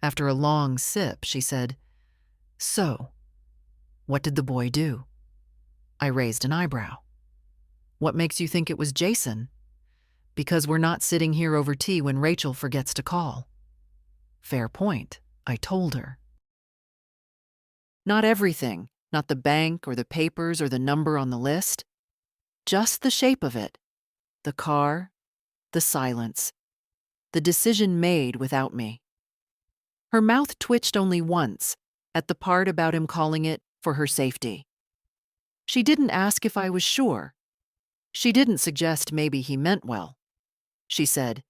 After a long sip, she said, "So, what did the boy do?" I raised an eyebrow. "What makes you think it was Jason?" "Because we're not sitting here over tea when Rachel forgets to call." "Fair point," I told her. Not everything, not the bank or the papers or the number on the list. Just the shape of it. The car, the silence, the decision made without me. Her mouth twitched only once, at the part about him calling it for her safety. She didn't ask if I was sure. She didn't suggest maybe he meant well. She said,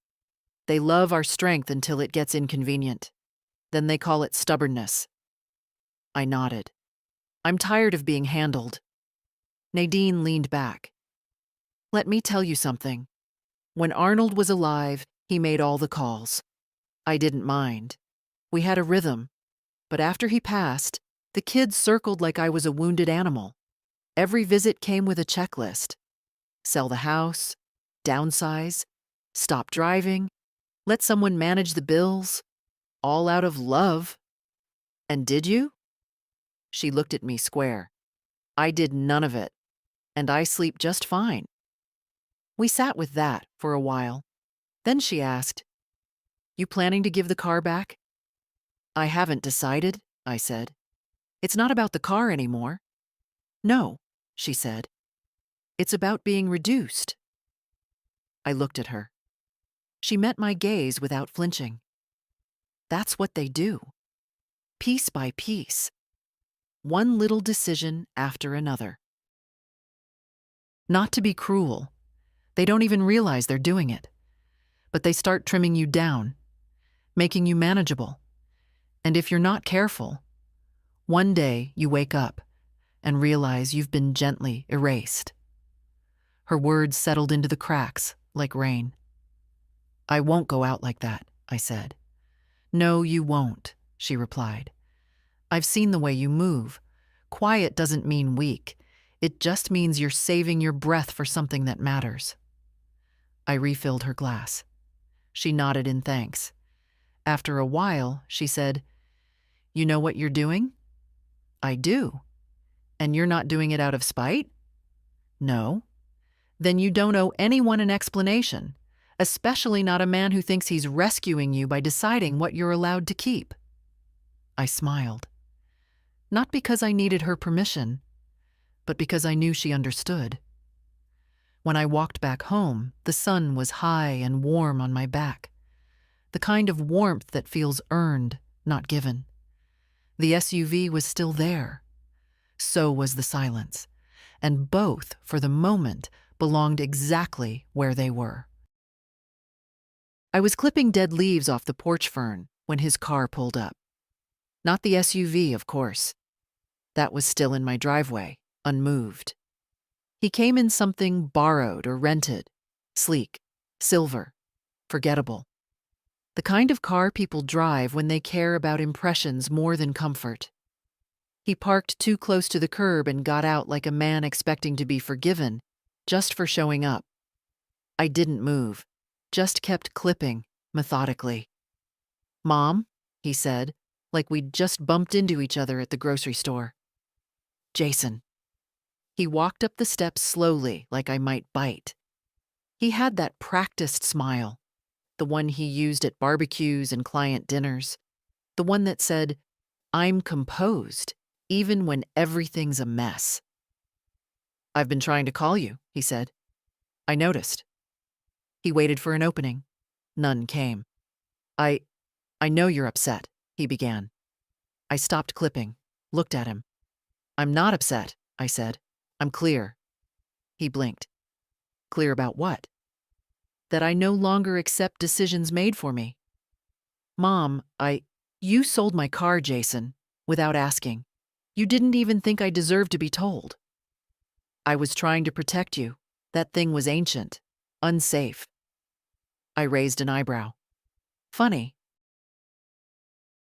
"They love our strength until it gets inconvenient. Then they call it stubbornness." I nodded. "I'm tired of being handled." Nadine leaned back. "Let me tell you something. When Arnold was alive, he made all the calls. I didn't mind. We had a rhythm. But after he passed, the kids circled like I was a wounded animal. Every visit came with a checklist. Sell the house, downsize, stop driving, let someone manage the bills, all out of love. And did you?" She looked at me square. "I did none of it, and I sleep just fine." We sat with that for a while. Then she asked, "You planning to give the car back?" "I haven't decided," I said. "It's not about the car anymore." "No," she said. "It's about being reduced." I looked at her. She met my gaze without flinching. That's what they do. Piece by piece. One little decision after another. Not to be cruel. They don't even realize they're doing it. But they start trimming you down, making you manageable. And if you're not careful, one day you wake up and realize you've been gently erased. Her words settled into the cracks like rain. "I won't go out like that," I said. "No, you won't," she replied. "I've seen the way you move. Quiet doesn't mean weak. It just means you're saving your breath for something that matters." I refilled her glass. She nodded in thanks. After a while, she said, "You know what you're doing?" "I do." "And you're not doing it out of spite?" "No." "Then you don't owe anyone an explanation, especially not a man who thinks he's rescuing you by deciding what you're allowed to keep." I smiled. Not because I needed her permission, but because I knew she understood. When I walked back home, the sun was high and warm on my back, the kind of warmth that feels earned, not given. The SUV was still there. So was the silence, and both, for the moment, belonged exactly where they were. I was clipping dead leaves off the porch fern when his car pulled up. Not the SUV, of course. That was still in my driveway, unmoved. He came in something borrowed or rented, sleek, silver, forgettable. The kind of car people drive when they care about impressions more than comfort. He parked too close to the curb and got out like a man expecting to be forgiven, just for showing up. I didn't move, just kept clipping, methodically. "Mom," he said, like we'd just bumped into each other at the grocery store. "Jason." He walked up the steps slowly, like I might bite. He had that practiced smile, the one he used at barbecues and client dinners, the one that said, "I'm composed, even when everything's a mess." "I've been trying to call you," he said. "I noticed." He waited for an opening. None came. I know you're upset," he began. I stopped clipping, looked at him. "I'm not upset," I said. "I'm clear." He blinked. "Clear about what?" "That I no longer accept decisions made for me." "Mom, you sold my car, Jason, without asking. You didn't even think I deserved to be told." "I was trying to protect you. That thing was ancient, unsafe." I raised an eyebrow. "Funny."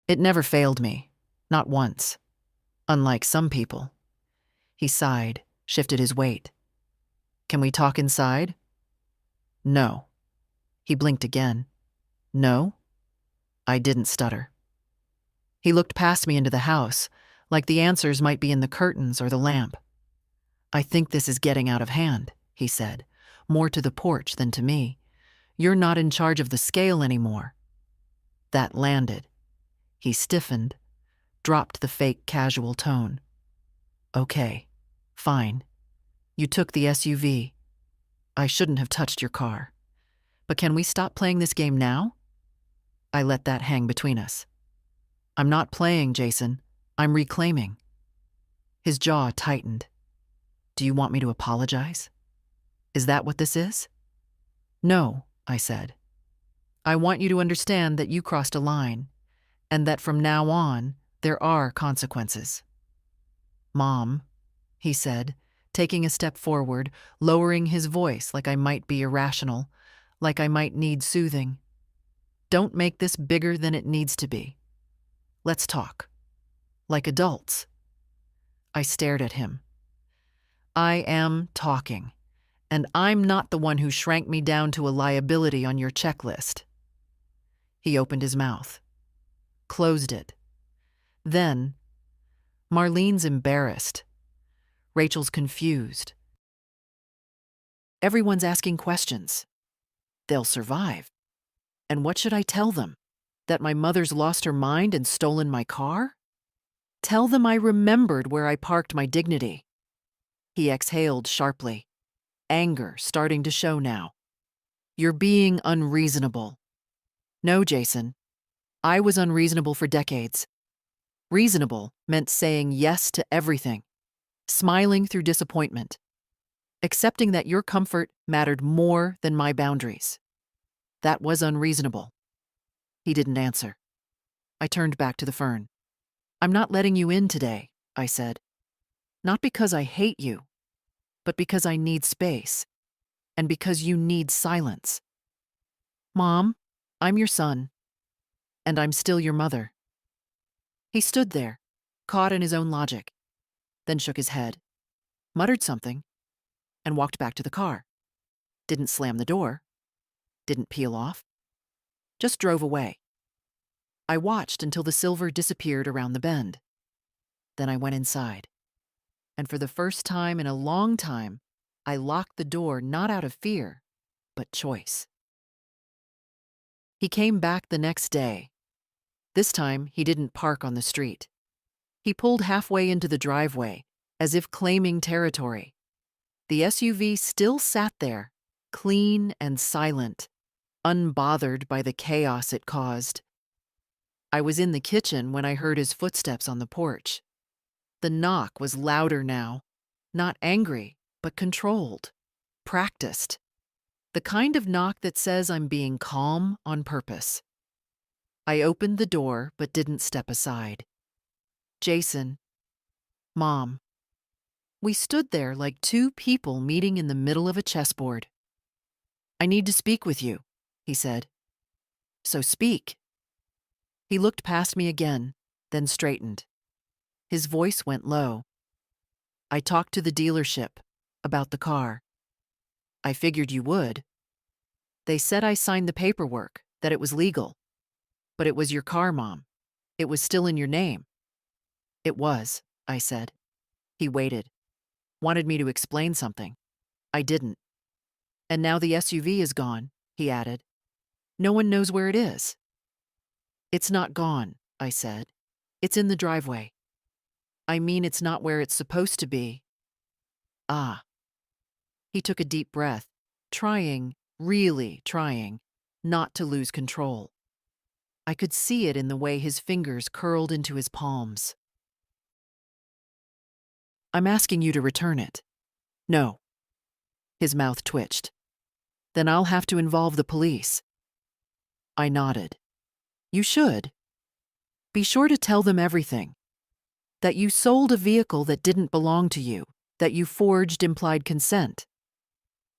"It never failed me. Not once. Unlike some people." He sighed, shifted his weight. Can we talk inside? No. He blinked again. No? I didn't stutter. He looked past me into the house, like the answers might be in the curtains or the lamp. I think this is getting out of hand, he said, more to the porch than to me. You're not in charge of the scale anymore. That landed. He stiffened, dropped the fake casual tone. Okay, fine. You took the SUV. I shouldn't have touched your car. But can we stop playing this game now? I let that hang between us. I'm not playing, Jason. I'm reclaiming. His jaw tightened. Do you want me to apologize? Is that what this is? No, I said. I want you to understand that you crossed a line, and that from now on, there are consequences. Mom, he said, taking a step forward, lowering his voice like I might be irrational, like I might need soothing. Don't make this bigger than it needs to be. Let's talk. Like adults. I stared at him. I am talking, and I'm not the one who shrank me down to a liability on your checklist. He opened his mouth, closed it. Then, Marlene's embarrassed. Rachel's confused. Everyone's asking questions. They'll survive. And what should I tell them? That my mother's lost her mind and stolen my car? Tell them I remembered where I parked my dignity. He exhaled sharply, anger starting to show now. You're being unreasonable. No, Jason. I was unreasonable for decades. Reasonable meant saying yes to everything, smiling through disappointment, accepting that your comfort mattered more than my boundaries. That was unreasonable. He didn't answer. I turned back to the fern. I'm not letting you in today, I said. Not because I hate you, but because I need space, and because you need silence. Mom, I'm your son, and I'm still your mother. He stood there, caught in his own logic, then shook his head, muttered something, and walked back to the car. Didn't slam the door, didn't peel off, just drove away. I watched until the silver disappeared around the bend. Then I went inside. And for the first time in a long time, I locked the door not out of fear, but choice. He came back the next day. This time, he didn't park on the street. He pulled halfway into the driveway, as if claiming territory. The SUV still sat there, clean and silent, unbothered by the chaos it caused. I was in the kitchen when I heard his footsteps on the porch. The knock was louder now, not angry, but controlled, practiced. The kind of knock that says I'm being calm on purpose. I opened the door but didn't step aside. Jason. Mom. We stood there like two people meeting in the middle of a chessboard. I need to speak with you, he said. So speak. He looked past me again, then straightened. His voice went low. I talked to the dealership about the car. I figured you would. They said I signed the paperwork, that it was legal. But it was your car, Mom. It was still in your name. It was, I said. He waited. Wanted me to explain something. I didn't. And now the SUV is gone, he added. No one knows where it is. It's not gone, I said. It's in the driveway. I mean, it's not where it's supposed to be. Ah. He took a deep breath, trying, really trying, not to lose control. I could see it in the way his fingers curled into his palms. I'm asking you to return it. No. His mouth twitched. Then I'll have to involve the police. I nodded. You should. Be sure to tell them everything. That you sold a vehicle that didn't belong to you, that you forged implied consent,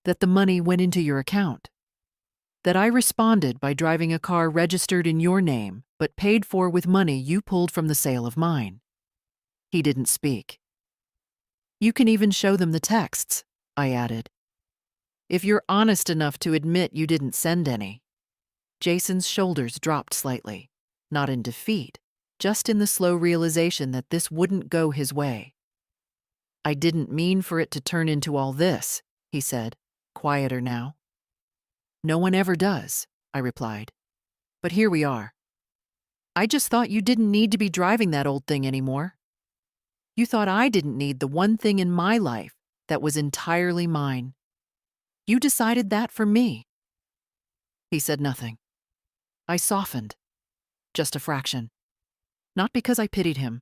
that the money went into your account, that I responded by driving a car registered in your name but paid for with money you pulled from the sale of mine. He didn't speak. You can even show them the texts, I added. If you're honest enough to admit you didn't send any. Jason's shoulders dropped slightly, not in defeat, just in the slow realization that this wouldn't go his way. I didn't mean for it to turn into all this, he said, quieter now. No one ever does, I replied. But here we are. I just thought you didn't need to be driving that old thing anymore. You thought I didn't need the one thing in my life that was entirely mine. You decided that for me. He said nothing. I softened, just a fraction. Not because I pitied him,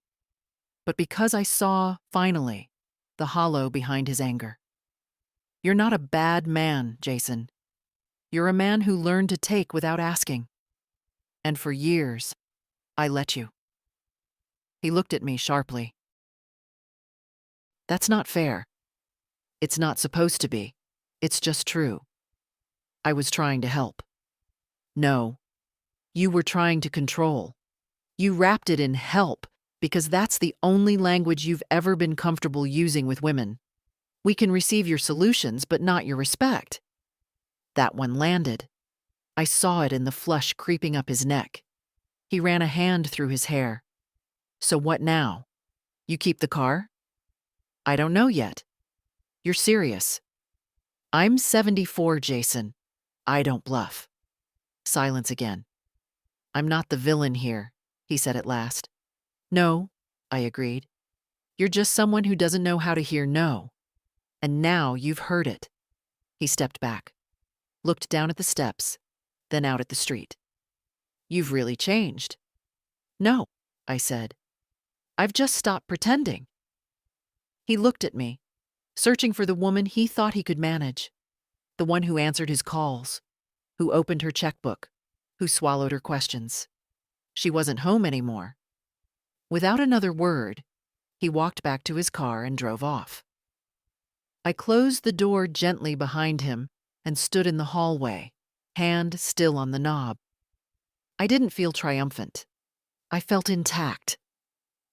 but because I saw, finally, the hollow behind his anger. You're not a bad man, Jason. You're a man who learned to take without asking. And for years, I let you. He looked at me sharply. That's not fair. It's not supposed to be. It's just true. I was trying to help. No, you were trying to control. You wrapped it in help because that's the only language you've ever been comfortable using with women. We can receive your solutions, but not your respect. That one landed. I saw it in the flush creeping up his neck. He ran a hand through his hair. So what now? You keep the car? I don't know yet. You're serious. I'm 74, Jason. I don't bluff. Silence again. I'm not the villain here, he said at last. No, I agreed. You're just someone who doesn't know how to hear no. And now you've heard it. He stepped back, looked down at the steps, then out at the street. You've really changed. No, I said. I've just stopped pretending. He looked at me, searching for the woman he thought he could manage, the one who answered his calls, who opened her checkbook, who swallowed her questions. She wasn't home anymore. Without another word, he walked back to his car and drove off. I closed the door gently behind him and stood in the hallway, hand still on the knob. I didn't feel triumphant. I felt intact.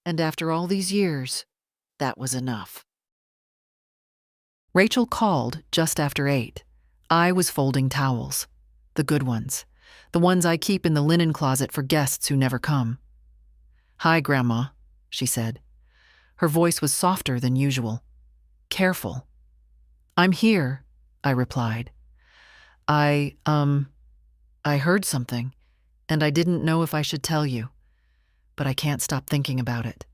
And after all these years, that was enough. Rachel called just after 8. I was folding towels. The good ones. The ones I keep in the linen closet for guests who never come. Hi, Grandma, she said. Her voice was softer than usual. Careful. I'm here, I replied. I heard something, and I didn't know if I should tell you, but I can't stop thinking about it.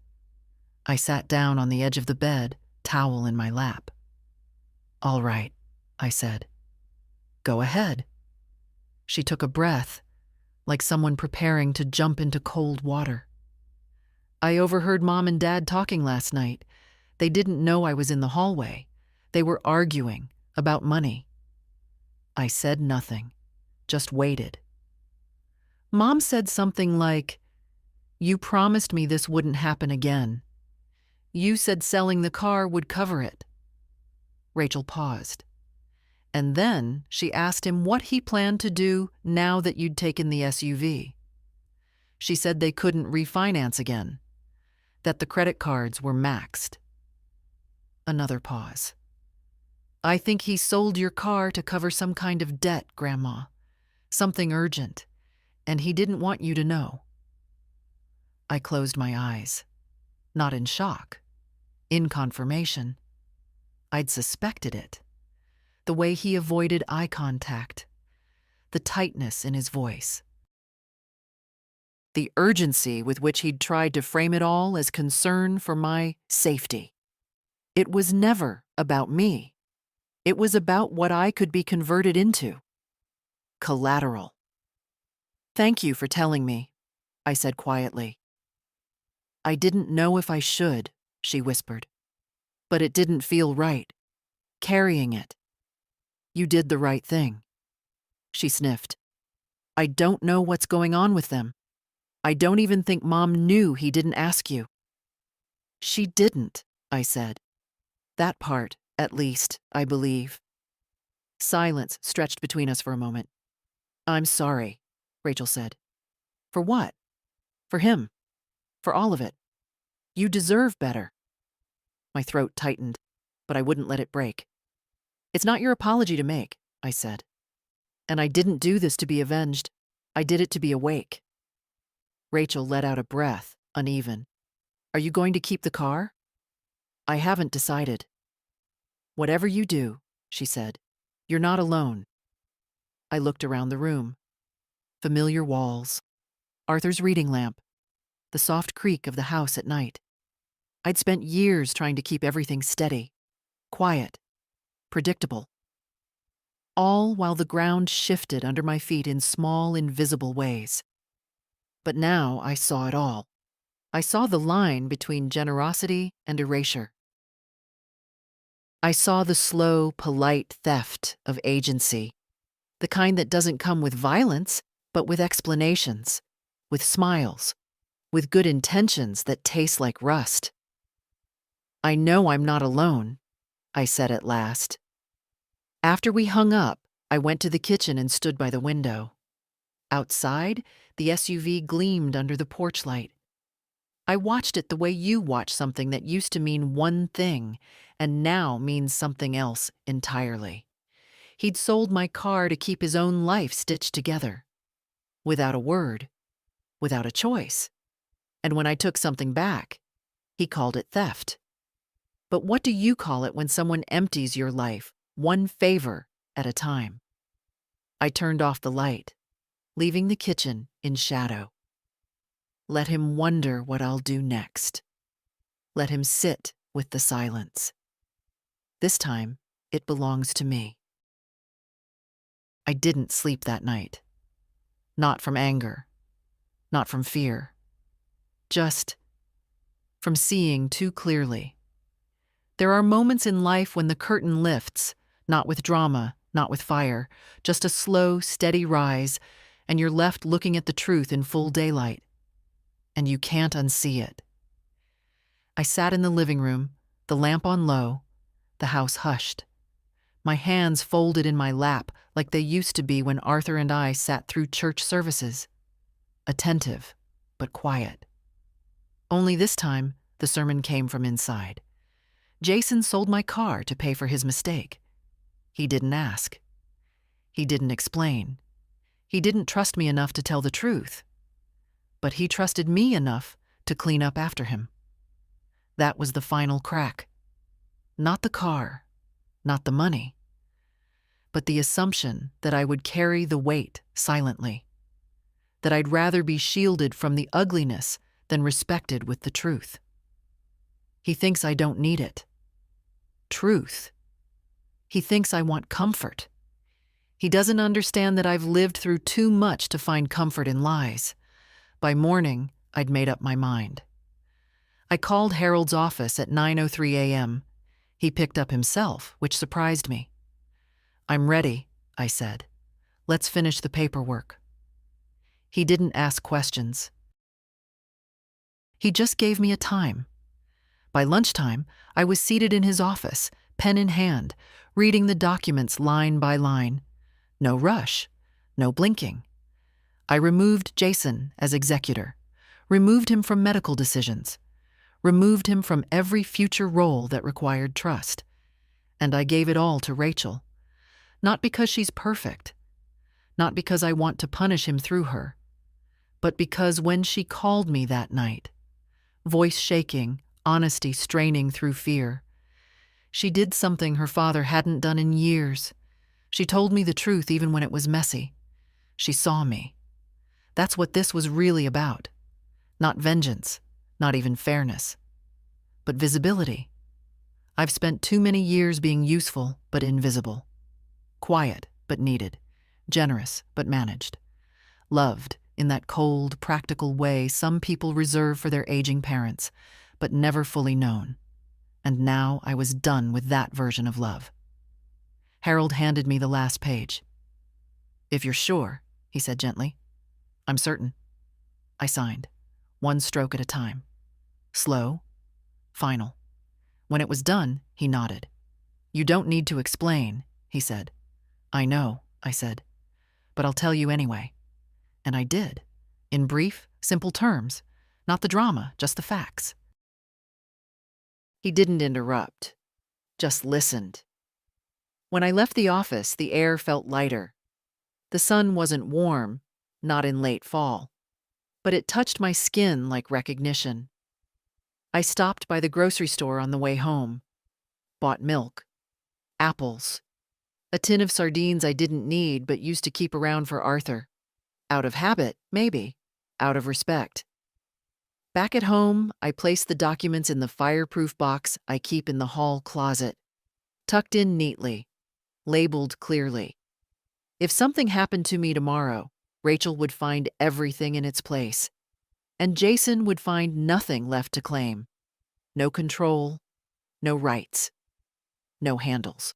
I sat down on the edge of the bed, towel in my lap. All right, I said. Go ahead. She took a breath, like someone preparing to jump into cold water. I overheard Mom and Dad talking last night. They didn't know I was in the hallway. They were arguing about money. I said nothing, just waited. Mom said something like, "You promised me this wouldn't happen again. You said selling the car would cover it." Rachel paused. And then she asked him what he planned to do now that you'd taken the SUV. She said they couldn't refinance again, that the credit cards were maxed. Another pause. I think he sold your car to cover some kind of debt, Grandma. Something urgent, and he didn't want you to know. I closed my eyes, not in shock, in confirmation. I'd suspected it. The way he avoided eye contact, the tightness in his voice, the urgency with which he'd tried to frame it all as concern for my safety. It was never about me. It was about what I could be converted into. Collateral. Thank you for telling me, I said quietly. I didn't know if I should, she whispered. But it didn't feel right. Carrying it. You did the right thing. She sniffed. I don't know what's going on with them. I don't even think Mom knew he didn't ask you. She didn't, I said. That part, at least, I believe. Silence stretched between us for a moment. I'm sorry, Rachel said. For what? For him. For all of it. You deserve better. My throat tightened, but I wouldn't let it break. It's not your apology to make, I said. And I didn't do this to be avenged. I did it to be awake. Rachel let out a breath, uneven. Are you going to keep the car? I haven't decided. Whatever you do, she said, you're not alone. I looked around the room. Familiar walls, Arthur's reading lamp, the soft creak of the house at night. I'd spent years trying to keep everything steady, quiet, predictable. All while the ground shifted under my feet in small, invisible ways. But now I saw it all. I saw the line between generosity and erasure. I saw the slow, polite theft of agency, the kind that doesn't come with violence, but with explanations, with smiles, with good intentions that taste like rust. I know I'm not alone, I said at last. After we hung up, I went to the kitchen and stood by the window. Outside, the SUV gleamed under the porch light. I watched it the way you watch something that used to mean one thing and now means something else entirely. He'd sold my car to keep his own life stitched together. Without a word, without a choice. And when I took something back, he called it theft. But what do you call it when someone empties your life, one favor at a time? I turned off the light, leaving the kitchen in shadow. Let him wonder what I'll do next. Let him sit with the silence. This time, it belongs to me. I didn't sleep that night. Not from anger. Not from fear. Just from seeing too clearly. There are moments in life when the curtain lifts, not with drama, not with fire, just a slow, steady rise, and you're left looking at the truth in full daylight. And you can't unsee it. I sat in the living room, the lamp on low, the house hushed. My hands folded in my lap like they used to be when Arthur and I sat through church services. Attentive, but quiet. Only this time, the sermon came from inside. Jason sold my car to pay for his mistake. He didn't ask. He didn't explain. He didn't trust me enough to tell the truth. But he trusted me enough to clean up after him. That was the final crack. Not the car, not the money, but the assumption that I would carry the weight silently, that I'd rather be shielded from the ugliness than respected with the truth. He thinks I don't need it. Truth. He thinks I want comfort. He doesn't understand that I've lived through too much to find comfort in lies. By morning, I'd made up my mind. I called Harold's office at 9:03 a.m. He picked up himself, which surprised me. I'm ready, I said. Let's finish the paperwork. He didn't ask questions. He just gave me a time. By lunchtime, I was seated in his office, pen in hand, reading the documents line by line. No rush, no blinking. I removed Jason as executor, removed him from medical decisions, removed him from every future role that required trust. And I gave it all to Rachel. Not because she's perfect, not because I want to punish him through her, but because when she called me that night, voice shaking, honesty straining through fear, she did something her father hadn't done in years. She told me the truth even when it was messy. She saw me. That's what this was really about. Not vengeance, not even fairness, but visibility. I've spent too many years being useful but invisible. Quiet but needed. Generous but managed. Loved in that cold, practical way some people reserve for their aging parents, but never fully known. And now I was done with that version of love. Harold handed me the last page. If you're sure, he said gently. I'm certain. I signed, one stroke at a time. Slow, final. When it was done, he nodded. You don't need to explain, he said. I know, I said, but I'll tell you anyway. And I did, in brief, simple terms, not the drama, just the facts. He didn't interrupt, just listened. When I left the office, the air felt lighter. The sun wasn't warm, not in late fall, but it touched my skin like recognition. I stopped by the grocery store on the way home, bought milk, apples, a tin of sardines I didn't need but used to keep around for Arthur. Out of habit, maybe, out of respect. Back at home, I placed the documents in the fireproof box I keep in the hall closet, tucked in neatly, labeled clearly. If something happened to me tomorrow, Rachel would find everything in its place, and Jason would find nothing left to claim. No control, no rights, no handles.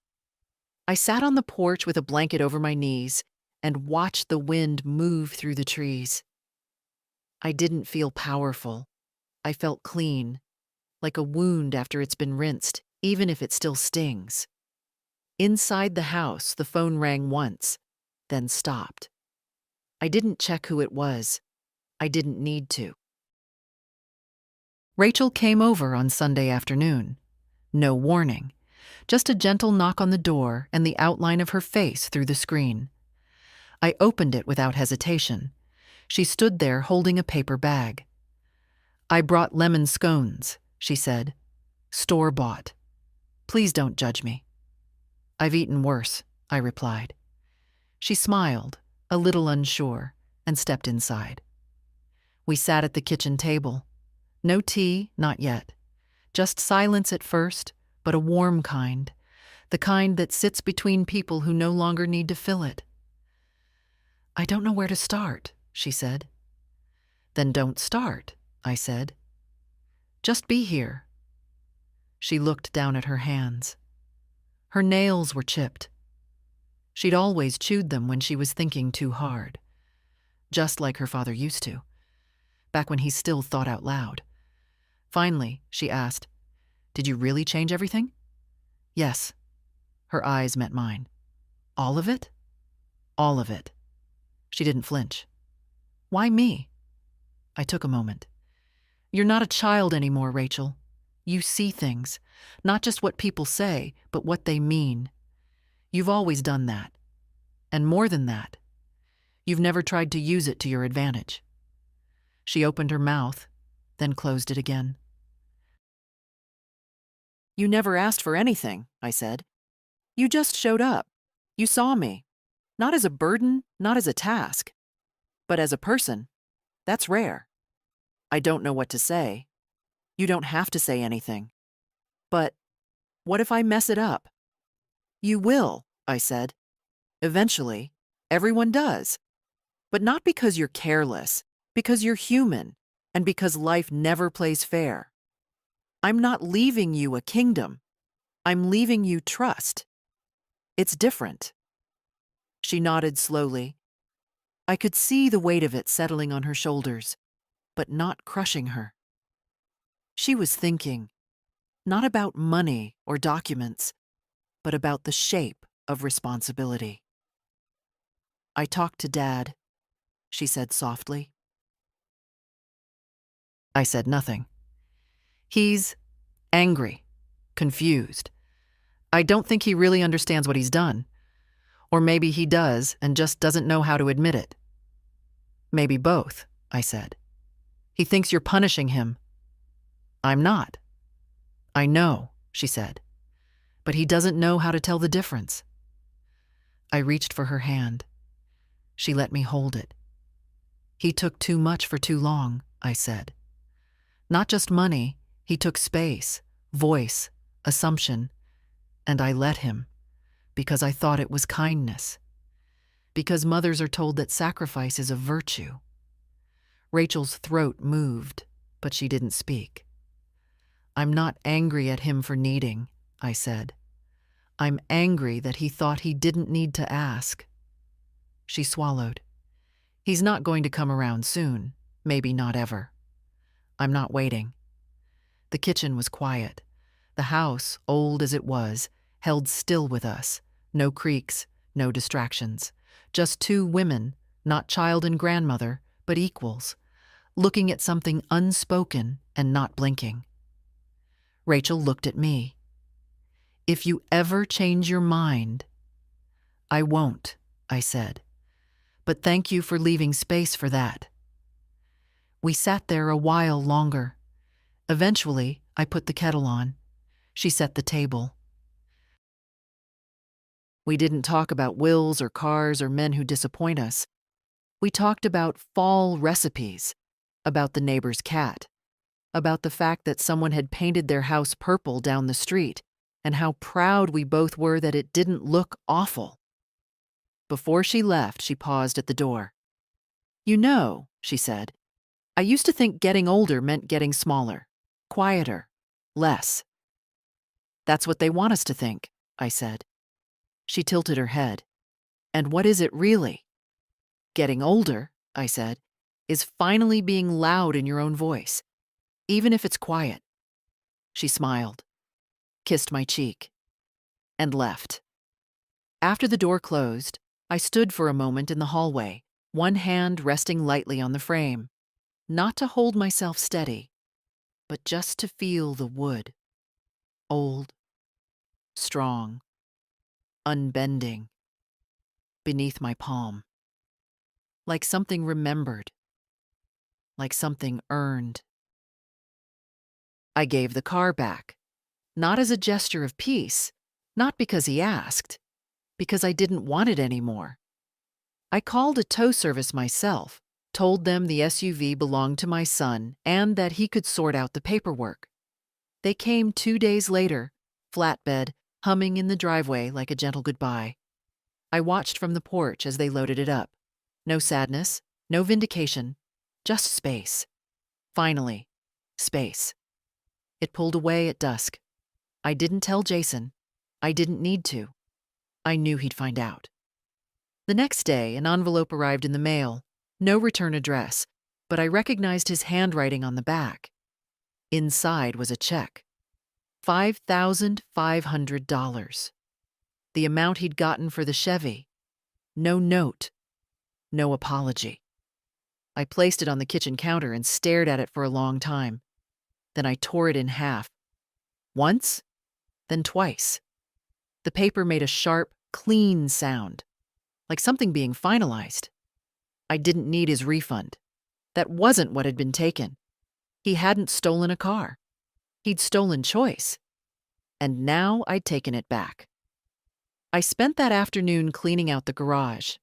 I sat on the porch with a blanket over my knees and watched the wind move through the trees. I didn't feel powerful. I felt clean, like a wound after it's been rinsed, even if it still stings. Inside the house, the phone rang once, then stopped. I didn't check who it was. I didn't need to. Rachel came over on Sunday afternoon. No warning, just a gentle knock on the door and the outline of her face through the screen. I opened it without hesitation. She stood there holding a paper bag. "I brought lemon scones," she said. "Store-bought. Please don't judge me." "I've eaten worse," I replied. She smiled, a little unsure, and stepped inside. We sat at the kitchen table. No tea, not yet. Just silence at first, but a warm kind, the kind that sits between people who no longer need to fill it. "I don't know where to start," she said. "Then don't start," I said. "Just be here." She looked down at her hands. Her nails were chipped. She'd always chewed them when she was thinking too hard, just like her father used to, back when he still thought out loud. Finally, she asked, "Did you really change everything?" "Yes." Her eyes met mine. "All of it?" "All of it." She didn't flinch. "Why me?" I took a moment. "You're not a child anymore, Rachel. You see things, not just what people say, but what they mean. You've always done that. And more than that, you've never tried to use it to your advantage." She opened her mouth, then closed it again. "You never asked for anything," I said. "You just showed up. You saw me. Not as a burden, not as a task, but as a person. That's rare. I don't know what to say. You don't have to say anything. But what if I mess it up?" "You will," I said. "Eventually. Everyone does. But not because you're careless, because you're human, and because life never plays fair. I'm not leaving you a kingdom. I'm leaving you trust. It's different." She nodded slowly. I could see the weight of it settling on her shoulders, but not crushing her. She was thinking, not about money or documents, but about the shape of responsibility. "I talked to Dad," she said softly. I said nothing. "He's angry, confused. I don't think he really understands what he's done. Or maybe he does and just doesn't know how to admit it." "Maybe both," I said. "He thinks you're punishing him." "I'm not." "I know," she said. "But he doesn't know how to tell the difference." I reached for her hand. She let me hold it. "He took too much for too long," I said. "Not just money, he took space, voice, assumption, and I let him, because I thought it was kindness. Because mothers are told that sacrifice is a virtue." Rachel's throat moved, but she didn't speak. "I'm not angry at him for needing," I said. "I'm angry that he thought he didn't need to ask." She swallowed. "He's not going to come around soon, maybe not ever. I'm not waiting." The kitchen was quiet. The house, old as it was, held still with us. No creaks, no distractions. Just two women, not child and grandmother, but equals, looking at something unspoken and not blinking. Rachel looked at me. If you ever change your mind, I won't, I said. But thank you for leaving space for that. We sat there a while longer. Eventually, I put the kettle on. She set the table. We didn't talk about wills or cars or men who disappoint us. We talked about fall recipes, about the neighbor's cat, about the fact that someone had painted their house purple down the street, and how proud we both were that it didn't look awful. Before she left, she paused at the door. You know, she said, I used to think getting older meant getting smaller, quieter, less. That's what they want us to think, I said. She tilted her head. And what is it really? Getting older, I said, is finally being loud in your own voice, even if it's quiet. She smiled, kissed my cheek, and left. After the door closed, I stood for a moment in the hallway, one hand resting lightly on the frame, not to hold myself steady, but just to feel the wood. Old, strong, unbending, beneath my palm. Like something remembered, like something earned. I gave the car back, not as a gesture of peace, not because he asked, because I didn't want it anymore. I called a tow service myself, told them the SUV belonged to my son and that he could sort out the paperwork. They came 2 days later, flatbed, humming in the driveway like a gentle goodbye. I watched from the porch as they loaded it up. No sadness, no vindication, just space. Finally, space. It pulled away at dusk. I didn't tell Jason. I didn't need to. I knew he'd find out. The next day, an envelope arrived in the mail. No return address, but I recognized his handwriting on the back. Inside was a check. $5,500. The amount he'd gotten for the Chevy. No note. No apology. I placed it on the kitchen counter and stared at it for a long time. Then I tore it in half. Once, then twice. The paper made a sharp, clean sound, like something being finalized. I didn't need his refund. That wasn't what had been taken. He hadn't stolen a car. He'd stolen choice. And now I'd taken it back. I spent that afternoon cleaning out the garage.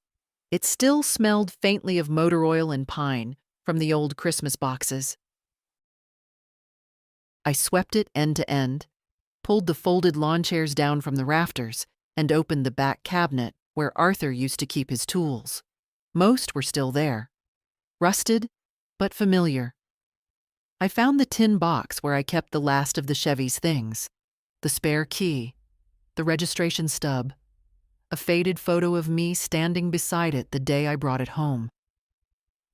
It still smelled faintly of motor oil and pine from the old Christmas boxes. I swept it end to end, pulled the folded lawn chairs down from the rafters, and opened the back cabinet where Arthur used to keep his tools. Most were still there, rusted but familiar. I found the tin box where I kept the last of the Chevy's things, the spare key, the registration stub, a faded photo of me standing beside it the day I brought it home.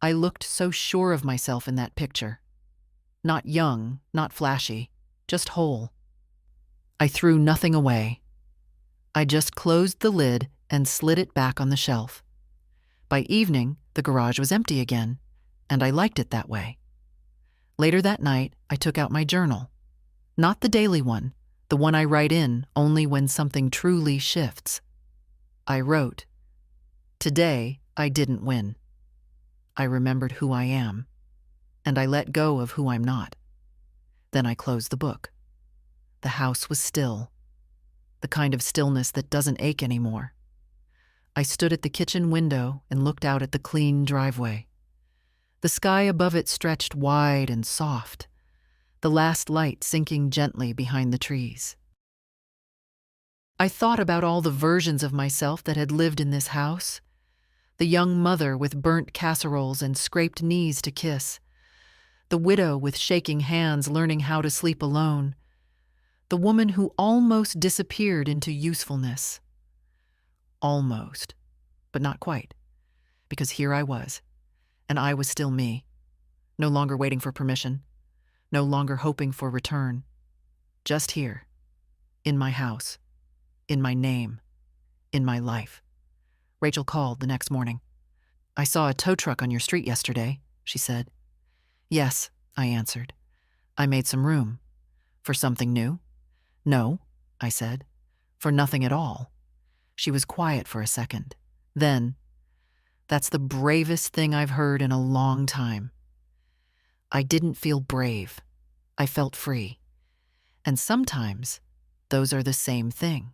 I looked so sure of myself in that picture. Not young, not flashy, just whole. I threw nothing away. I just closed the lid and slid it back on the shelf. By evening, the garage was empty again, and I liked it that way. Later that night, I took out my journal. Not the daily one, the one I write in only when something truly shifts. I wrote, "Today, I didn't win. I remembered who I am, and I let go of who I'm not." Then I closed the book. The house was still, the kind of stillness that doesn't ache anymore. I stood at the kitchen window and looked out at the clean driveway. The sky above it stretched wide and soft, the last light sinking gently behind the trees. I thought about all the versions of myself that had lived in this house. The young mother with burnt casseroles and scraped knees to kiss. The widow with shaking hands learning how to sleep alone. The woman who almost disappeared into usefulness. Almost, but not quite, because here I was, and I was still me, no longer waiting for permission, no longer hoping for return, just here, in my house, in my name, in my life. Rachel called the next morning. "I saw a tow truck on your street yesterday," she said. "Yes," I answered. "I made some room. For something new?" "No," I said. For nothing at all. She was quiet for a second. Then, "That's the bravest thing I've heard in a long time." I didn't feel brave. I felt free. And sometimes, those are the same thing.